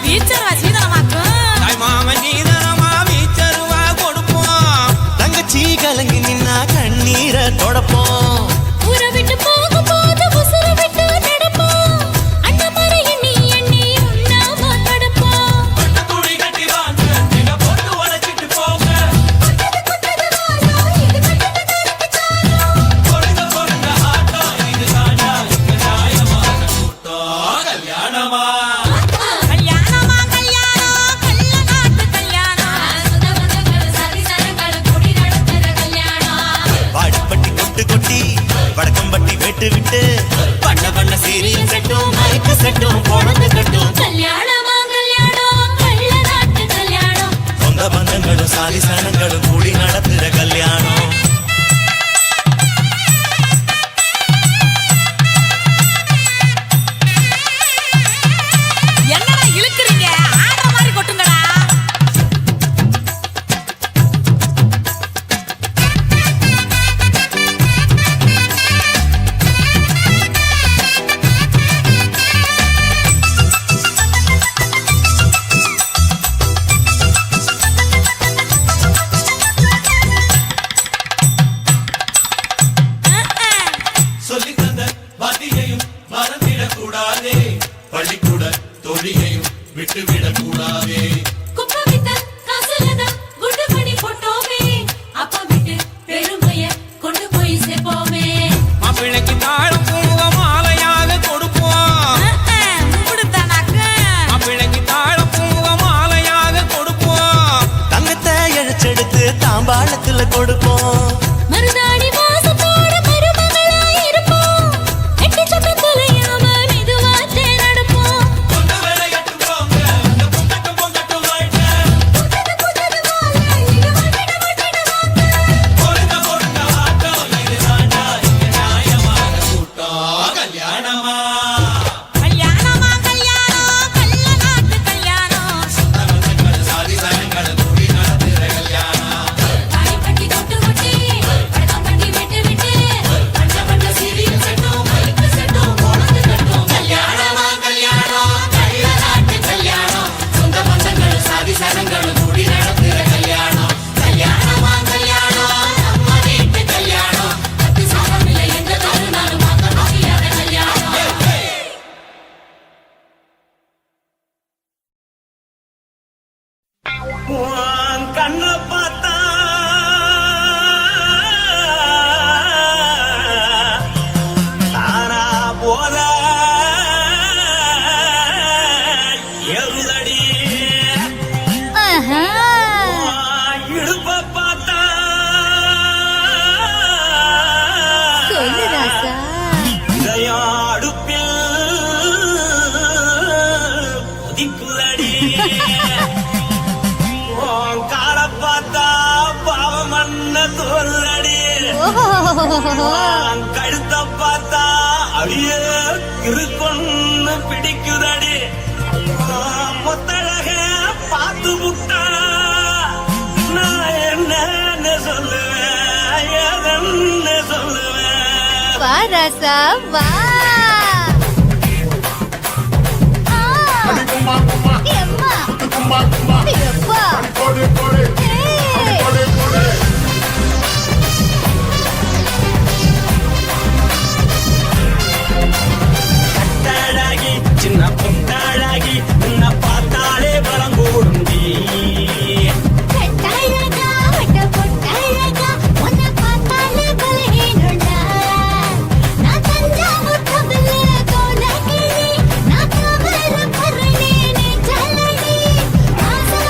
வீச்சரவா சீதனமாக்கும். தாய் மாமன் சீதனமா வீச்சருவா கொடுப்போம். தங்கச்சி கலங்கி நின்னா கண்ணீரை தொடப்போம். ஊரை விட்டு போகும்போது உசுர விட்டு நடப்போம். அண்ணமாரு எண்ணி எண்ணி உண்ணாம தடுப்போம். பட்டு துணி கட்டி வாங்க, நீங்க போட்டு உடைச்சிட்டு போங்க. பொறுங்க பொறுங்க ஆட்டம், இது தாண்டா இங்க நியாயமான கூட்டம். கல்யாணமா கல்யாணமா கல்யாணம் கல்ல நாட்டு கல்யாணம். சரி சரங்கள குடி நடத்துற கல்யாணம். வாடிப்பட்டி கொட்டு கொட்டி வடக்கம்பட்டி வெட்டு விட்டு பண்ண பண்ண சீரியல் செட்டும் மைக்கு செட்டும் பொழுது கட்டும். கல்யாணமா கல்யாணம் கல்ல நாட்டு கல்யாணம். சொந்த பந்தங்களும் சாதி சனங்களும் கூடி நடத்துற கல்யாணம். என்னடா இழுக்குறீங்க? ஆடுற மாதிரி கொட்டுங்கடா. சொல்லி தந்த வாத்தியையும் மறந்திடக் கூடாதே. பள்ளிக்கூட தொழியையும் விட்டுவிடக் கூடாதே. குப்பை வித்த காசுலதான் குண்டு மணி போட்டோமே. அப்பா விட்டு பெருமைய கொண்டு போய் சேர்ப்போமே. மாப்பிள்ளைக்கு தாழம் பூவ மாலையாக கொடுப்போம். மாப்பிள்ளைக்கு தாழம் பூவ மாலையாக கொடுப்போம். தங்கத்தை இழைச்செடுத்து தாம்பாளத்துல கொடுப்போம். மருதாணி வாசத்தோட மருமகளா இருப்போம். எட்டு சட்டை தொலையாம மெதுவாத்தே நடப்போம். கொண்ட வேலையட்டு போங்க, இந்த பொங்கட்டும் பொங்கட்டும் வாழ்க்கை. பொறுங்க பொறுங்க ஆட்டம், இது தாண்டா இங்க நியாயமான கூட்டம். கல்யாணமா கல்யாணமா கல்யாணம் கல்ல நாட்டு கல்யாணம். சமந்தங்கள் சாதி சனங்களை கூடி நடத்துற கல்யாணம். தாலி கட்டி கொட்டு கொட்டி படக்கம் கட்டி விட்டு விட்டு பண்ண பண்ண சீரியல் செட்டும் மைக்கு செட்டும் பொழுது கட்டும். கல்யாணமா கல்யாணம் கல்ல நாட்டு கல்யாணம். சொந்த பந்தங்களும் சாதி சனங்களும் கூடி நடத்துற கல்யாணம். கல்யாணமா கல்யாணம் நம்ம வீட்டு கல்யாணம். பத்து சாதம் இல்லை எந்த தருணாலும் மாத்த முடியாத கல்யாணம். உன் கண்ணை பார்த்தா தானா போத எருதடி. உன் இடுப்பை பார்த்தா இதயம் அடுப்பில் கொதிக்குதடி. உன் காலை பார்த்தா பாவம் மண்ண தோல்றடி. உன் கழுத்தை பார்த்தா அடியே இருக்குன்னு பிடிக்குதடி. உன் முத்தழக பார்த்து புட்டா நான் என்னன்னு சொல்லுவேன், ஏதன்னு சொல்லுவேன். வா ராசா வா. கும்மா கும்மா எம்மா கும்மா கும்மா எப்பா கொடு கொடு கொடு கொடு. கட்டழகி சின்ன பொட்டழகி உன்னை பார்த்தாலே பலம் கூடுண்டி. கட்டழகா வட்ட பொட்டழகா உன்னை பார்த்தாலே பலஹீனடா. நான் தஞ்சாவூர் கபல கோலகிரி நான் கவர பரணி நீ ஜலடி. ஆசல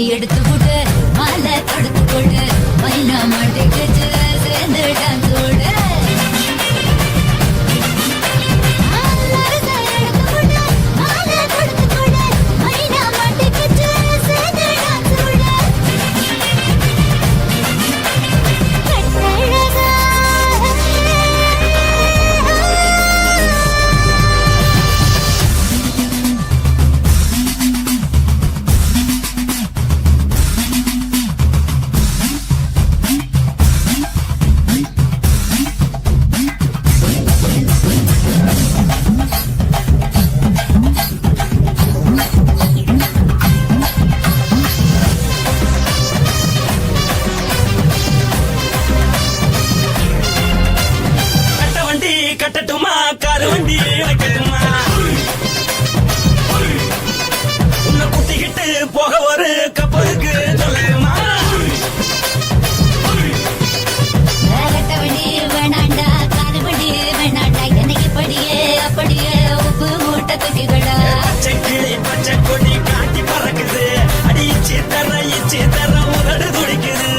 எடுத்து விடு மாலை தொடுத்து கொடு மைனா மாட்டுக்கு சேர்ந்து டான்ஸ் விடு கட்டட்டுமா காரு வண்டி வைக்கட்டுமா உன்னை குட்டிக்கிட்டு போக ஒரு கப்பலுக்கு சொல்லட்டுமா கட்டவண்டி வேணாண்டா காதுவண்டி வேணாண்டா எனக்கு படியே அப்படியே உப்பு மூட்டை தூக்கிகளா பச்சை கிளி பச்சை கொடி காட்டி பறக்குது அடி இச்சி தர உதடு துடிக்குது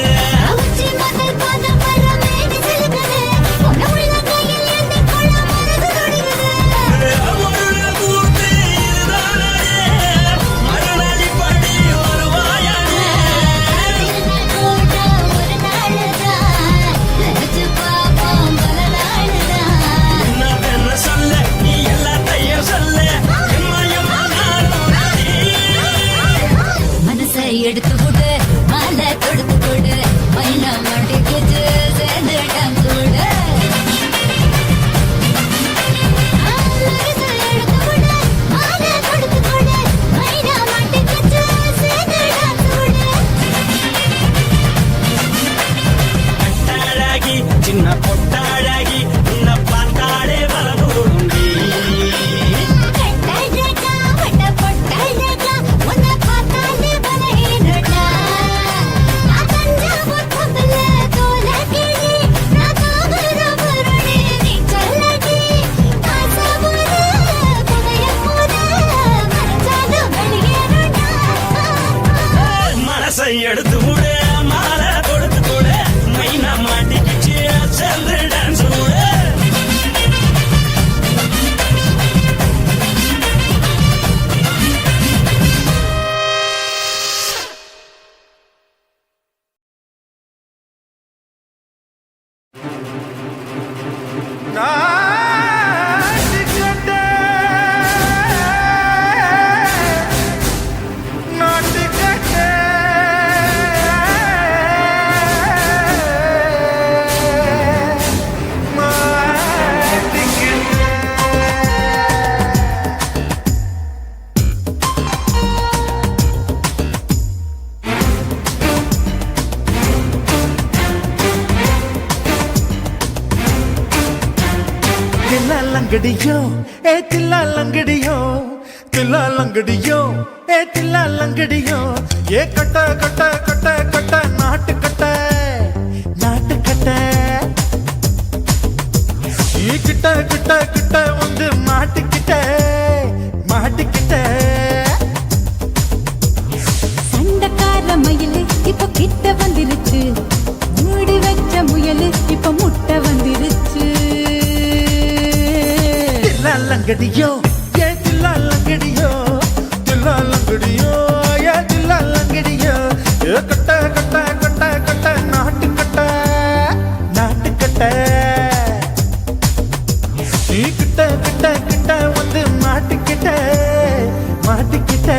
எடுத்து விடு மாலை தொடுத்து கொடு மைனா மாட்டுக்கு சேர்ந்து டான்ஸ் விடு கட்டாழகி சின்ன பொட்டாழகி உன்னை பார்த்தாலே வரணுண்டி மனசை எடுத்து விடு மாலை கொடுத்து கொடு மைனா மாட்டிக்கிச்சு சேர்ந்து டான்ஸ் விடு தில்லாலங்கடியோ ஏ தில்லாலங்கடியோ தில்லாலங்கடியோ ஏ தில்லாலங்கடியோ ஏ கட்ட கட்ட கட்ட கட்ட நாட்டு கட்ட நாட்டு கட்ட நீ கிட்ட கிட்ட கிட்ட வந்து மாட்டிக்கிட்ட மாட்டிக்கிட்ட சண்டக்கார மயிலு இப்ப கிட்ட வந்துருச்சு மூடி வச்ச முயலு இப்ப முட்டை வந்துருச்சு தில்லாலங்கடியோ ஏ தில்லாலங்கடியோ தில்லாலங்கடியோ ஏ தில்லாலங்கடியோ ஏ கட்ட கட்ட கட்ட கட்ட நாட்டு கட்ட நாட்டு கட்ட நீ கிட்ட கிட்ட கிட்ட வந்து மாட்டிக்கிட்ட மாட்டிக்கிட்ட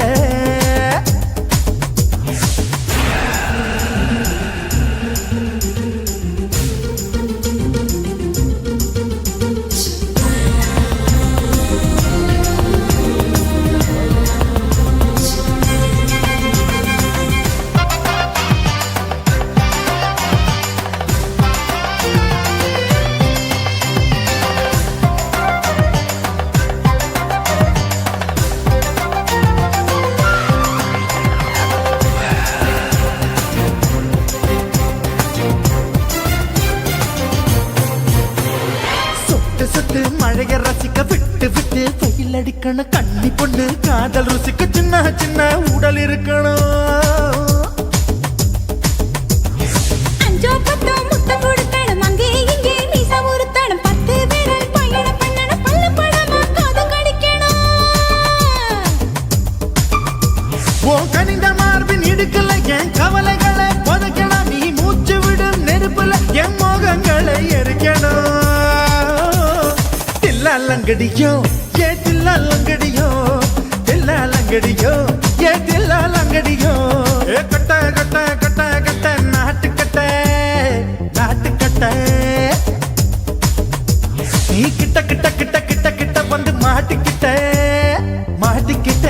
மழைய ரசிக்க விட்டு விட்டு வெயில் அடிக்கணும் கண்ணி பொண்ணு காதல் ருசிக்க சின்ன சின்ன உடல் இருக்கணும் ஓ கனிந்த மார்பின் இடுக்கல என் கவலைகளை புதைக்கணும் நீ மூச்சு விடும் நெருப்புல என் மோகங்களை எரிக்கணும் தில்லாலங்கடியோ ஏ தில்லாலங்கடியோ தில்லாலங்கடியோ ஏ தில்லாலங்கடியோ ஏ கட்ட கட்ட கட்ட கட்ட நாட்டுக்கட்ட நாட்டுக்கட்ட நீ கிட்ட கிட்ட கிட்ட கிட்ட கிட்ட வந்து மாட்டிக்கிட்ட மாட்டிக்கிட்ட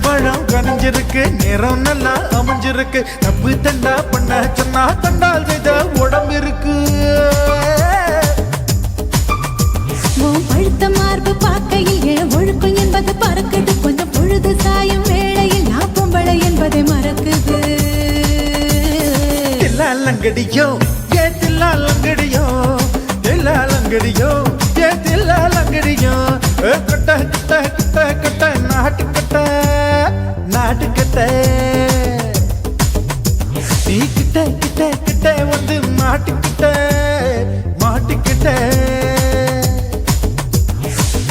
பழம் கனிஞ்சிருக்கு நேரம் நல்லா அமைஞ்சிருக்கு தப்பு தண்டா பண்ண சொன்னா தண்டால் செய்த உடம்பு இருக்கு பழுத்த மார்பு பார்க்கையில் என் ஒழுக்கம் என்பது பறக்குது கொஞ்சம் பொழுது சாயும் வேளையில் நான் பொம்பளை என்பதை மறக்குது தில்லாலங்கடியோ ஏ தில்லாலங்கடியோ தில்லாலங்கடியோ ஏ தில்லாலங்கடியோ கட்ட கட்ட கட்ட கட்ட நாட்டுக்கட்ட நாட்டுக்கட்ட நீ கிட்ட கிட்ட கிட்ட வந்து மாட்டிக்கிட்ட மாட்டிக்கிட்ட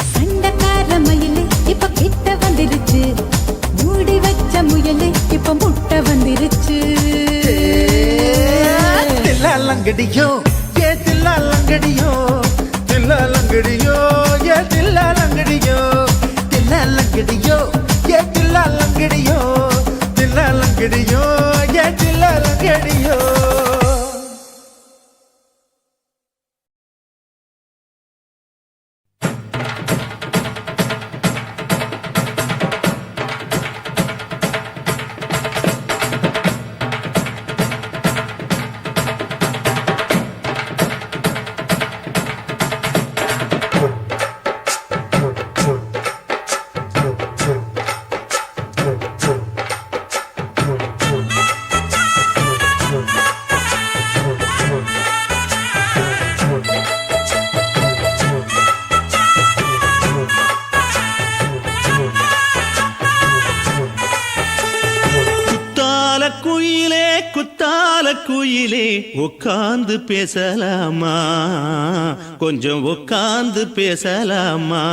சண்டக்கார மயிலு இப்ப கிட்ட வந்துருச்சு மூடி வச்ச முயலு இப்ப முட்டை வந்துருச்சு தில்லாலங்கடியோ ஏ தில்லாலங்கடியோ தில்லாலங்கடியோ ஏ தில்லாலங்கடியோ தில்லாலங்கடியோ ஏ தில்லாலங்கடியோ தில்லாலங்கடியோ ஏ தில்லாலங்கடியோ குயிலே உட்கார்ந்து பேசலாமா கொஞ்சம் உட்கார்ந்து பேசலாமா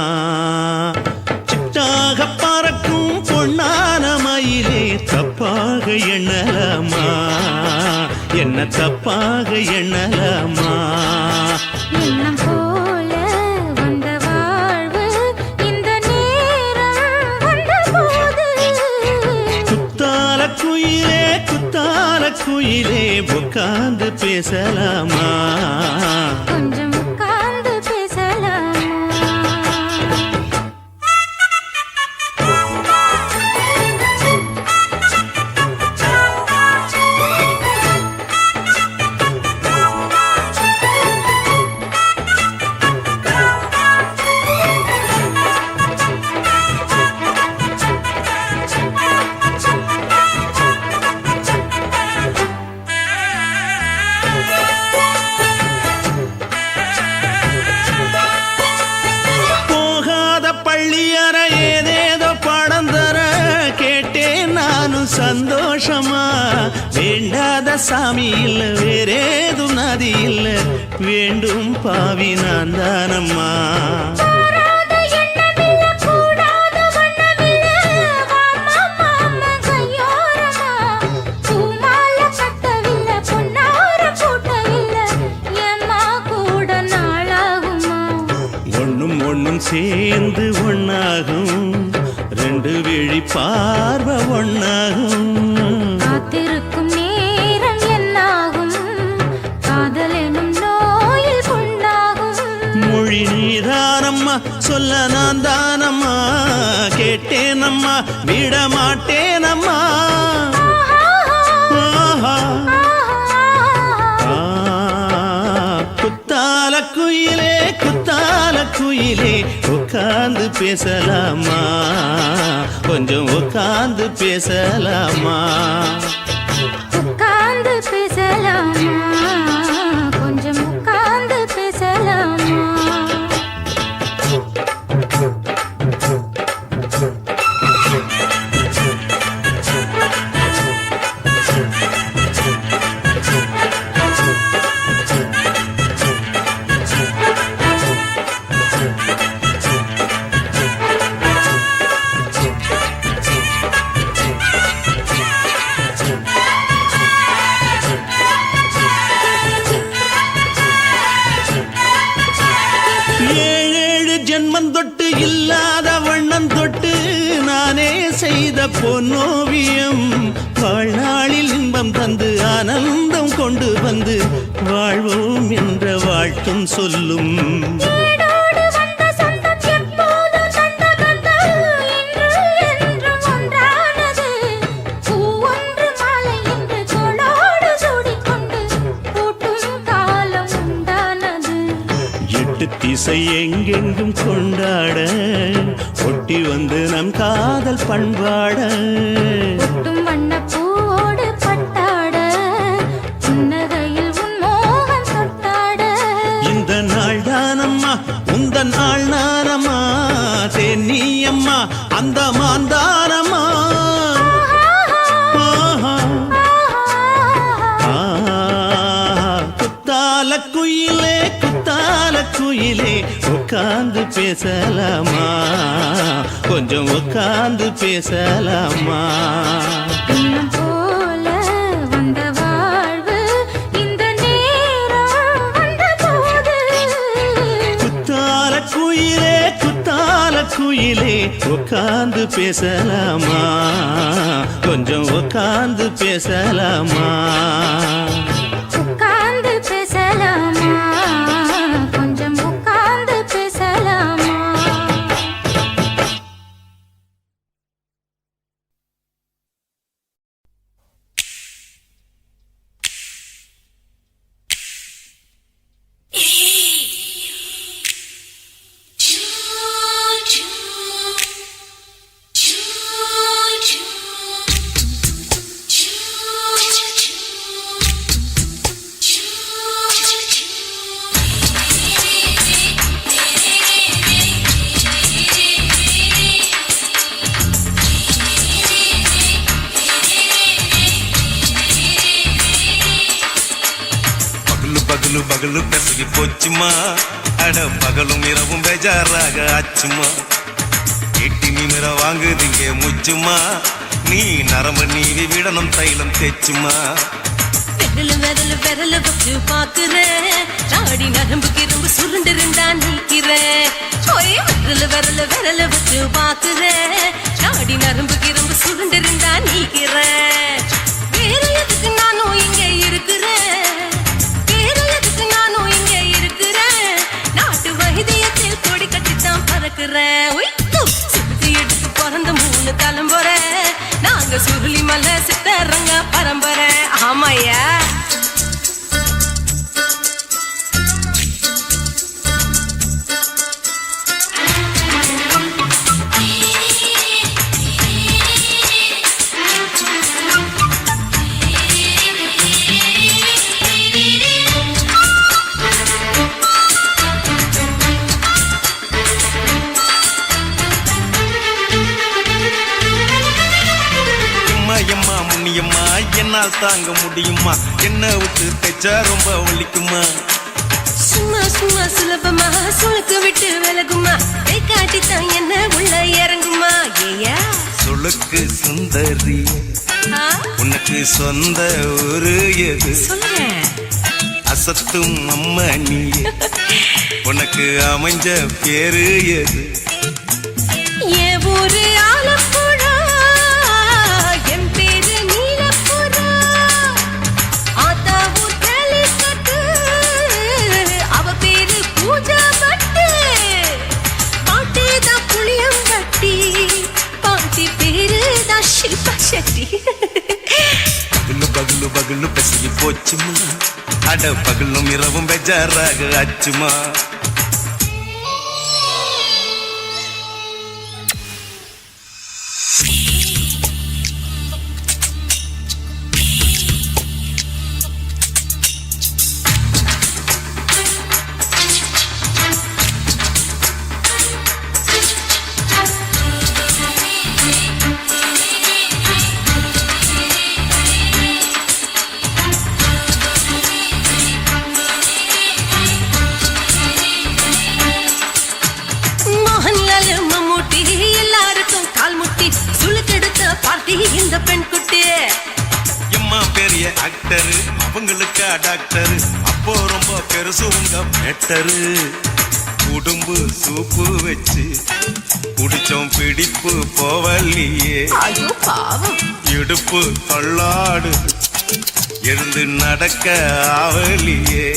சிட்டாக பறக்கும் பொன்னான மயிலே தப்பாக எண்ணலாமா என்ன தப்பாக எண்ணலாமா எண்ணம் போல வந்த வாழ்வு இந்த நேரம் வந்தபோது குத்தால குயிலே உட்கார்ந்து பேசலாமா கொஞ்சம் உட்கார்ந்து பேசலாமா சந்தோஷமா வேண்டாத சாமி இல்ல வேறேதும் நதி இல்ல வேண்டும் பாவி நான் தானம்மா ஒண்ணும் ஒண்ணும் சேர்ந்து ஒண்ணாகும் ரெண்டு விழி பார்வை ஒண்ணாகும் காத்திருக்கும் நேரம் என்னாகும் காதல் எனும் நோயில் கொண்டாகும் மொழி நீதானம்மா சொல்ல நான் தானம்மா கேட்டேனம்மா விட மாட்டேனம்மா ஆஹா. குத்தால குயிலே குத்தால குயிலே உட்கார்ந்து பேசலாமா கொஞ்சம் உட்கார்ந்து பேசலாமா உட்கார்ந்து பேசலாமா கொஞ்சம் உட்கார்ந்து பேசலாமா ஏழேழு ஜென்மம் தொட்டு இல்லாத வண்ணம் தொட்டு நானே செய்த பொன்னோவியம் வாழ்நாளில் இன்பம் தந்து ஆனந்தம் கொண்டு வந்து வாழ்வோம் என்ற வாழ்த்தும் சொல்லும் ஏடோடு வந்த சொந்தம் எப்போதும் தந்த பந்தம் இன்று என்றும் ஒன்றானது பூவொன்று மாலை இன்று தோளோடு சூடிக்கொண்டு பூட்டும் காலம் உண்டானது எட்டு திசை எங்கெங்கும் கொண்டாட ஒட்டி வந்து நம் காதல் பண்பாட ஒட்டும் வண்ணப்பூவோடு பட்டாட புன்னகையில் உன் மோகம் தொட்டாட இந்த நாள் தானம்மா உந்த நாள் நானம்மா தேனி அம்மா அந்த மாந்தானம்மா ஆஹா. குத்தால குயிலே குத்தால குயிலே உட்கார்ந்து பேசலாமா கொஞ்சம் உட்கார்ந்து பேசலாமா இன்னும் போல வந்த வாழ்வு இந்த நேரம் வந்தபோது குத்தால குயிலே உட்கார்ந்து பேசலாமா கொஞ்சம் உட்கார்ந்து பேசலாமா உட்கார்ந்து பேசலாமா கொஞ்சம் உட்கார்ந்து பேசலாமா பகலு பகலு பெசகி போச்சுமா அட பகலும் இரவும் பேஜாராக ஆச்சுமா எட்டி நிமிர வாங்குதிங்க முச்சுமா நீ நரம்பு நீவி விடணும் தைலம் தேச்சுமா விரல விரல வச்சு பாக்குறேன் நாடி நரம்பு கிரம்பு சுருண்டு இருந்தா நீக்கிறேன் விரல வச்சு பாக்குறேன் நாடி நரம்பு கிரம்பு சுருண்டு இருந்தா நீக்கிறேன் வேற எதுக்கு நானும் இங்க இருக்கிறேன் வேற எதுக்கு நானும் இங்க இருக்கிறேன் நாட்டு வைத்தியத்தில் கொடி கட்டித்தான் பறக்குறேன் சுத்தி எடுத்து பிறந்த 3 தலைமுறை நாங்க சுருளி மலை சித்தரங்க பரம்பரை ஆமாயா எம்மா முன்னியம்மா என்னால் தாங்க முடியுமா என்ன விட்டு தைச்சா ரொம்ப வலிக்குமா சும்மா சும்மா சுலபமா சுளுக்கு விட்டு விலகுமா கை காட்டித்தான் என்ன உள்ள இறங்குமா ஏயா சுளுக்கு சுந்தரி உனக்கு சொந்த ஊரு எது சொல்றேன் அசத்தும் அம்மா நீ உனக்கு அமைஞ்ச பேரு எது என் ஊரு ஆலப்புழா என் பேரு நீலப்புறா ஆத்தா ஊர் தலைக்கட்டு அவ பேரு பூஜா பட்டு மஷட்டி பகலு பகலு பகலு பெசகி போச்சுமா அட பகலும் இரவும் பெஜாராக ஆச்சுமா மோகன்லால் மம்மூட்டி எல்லாருக்கும் கால் முட்டி சுளுக்கெடுத்த பார்ட்டி இந்த பெண் குட்டி எம்மா பெரிய ஆக்டரு அவங்களுக்கா டாக்டரு அப்போ ரொம்ப பெருசு உங்க மேட்டரு உடும்பு சூப்பு வச்சு குடிச்சோம் பிடிப்பு போவல்லையே ஐயோ பாவம் இடுப்பு தள்ளாடு எழுந்து நடக்க ஆவலியே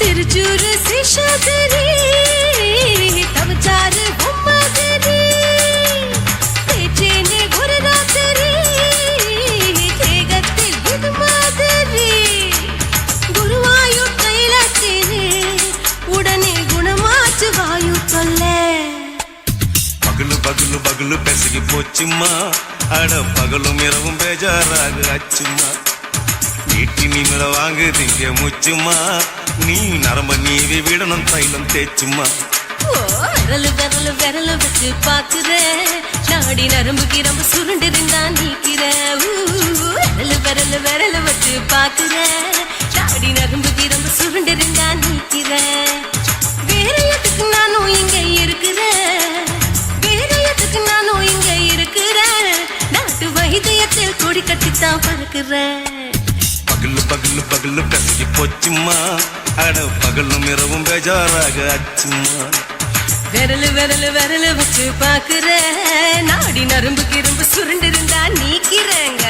திருச்சூர் சேஷாதிரி தவச்சாரு பொம்மாதிரி பேச்சேனே ஒரு ராத்திரி தேகத்தில் இது மாதிரி குருவாயூர் கைலாத்தினே உடனே குணமாச்சு வாயு சொல்ல பகலு பகலு பகலு பெசகி போச்சுமா அட பகலும் இரவும் பேஜாராக ஆச்சுமா நீட்டி நீங்கள வாங்குதீங்க முச்சுமா நீ நரம்ப நீவி விடணும் தைலம் தேய்ச்சுமா விரலு விரலு விரலு வச்சு பாக்குற நாடி நரம்பு கிரம்பு சுருண்டிருந்தா நீக்கிற விரலு விரலு விரலு வச்சு பாக்குற நாடி நரம்பு கிரம்பு சுருண்டிருந்தா நீக்கிற வேற எதுக்கு நானும் இங்க இருக்கிற வேற எதுக்கு நானும் இங்க இருக்கிற நாட்டு வைத்தியத்தில் கொடி கட்டித்தான் பறக்குற பகலு பகலு பகலு பெசகி போச்சுமா அட பகலும் இரவும் பேஜாராக ஆச்சுமா விரலு விரலு விரலு வச்சு பாக்குற நாடி நரம்பு கிரும்பு சுருண்டிருந்தா நீக்கிறேங்க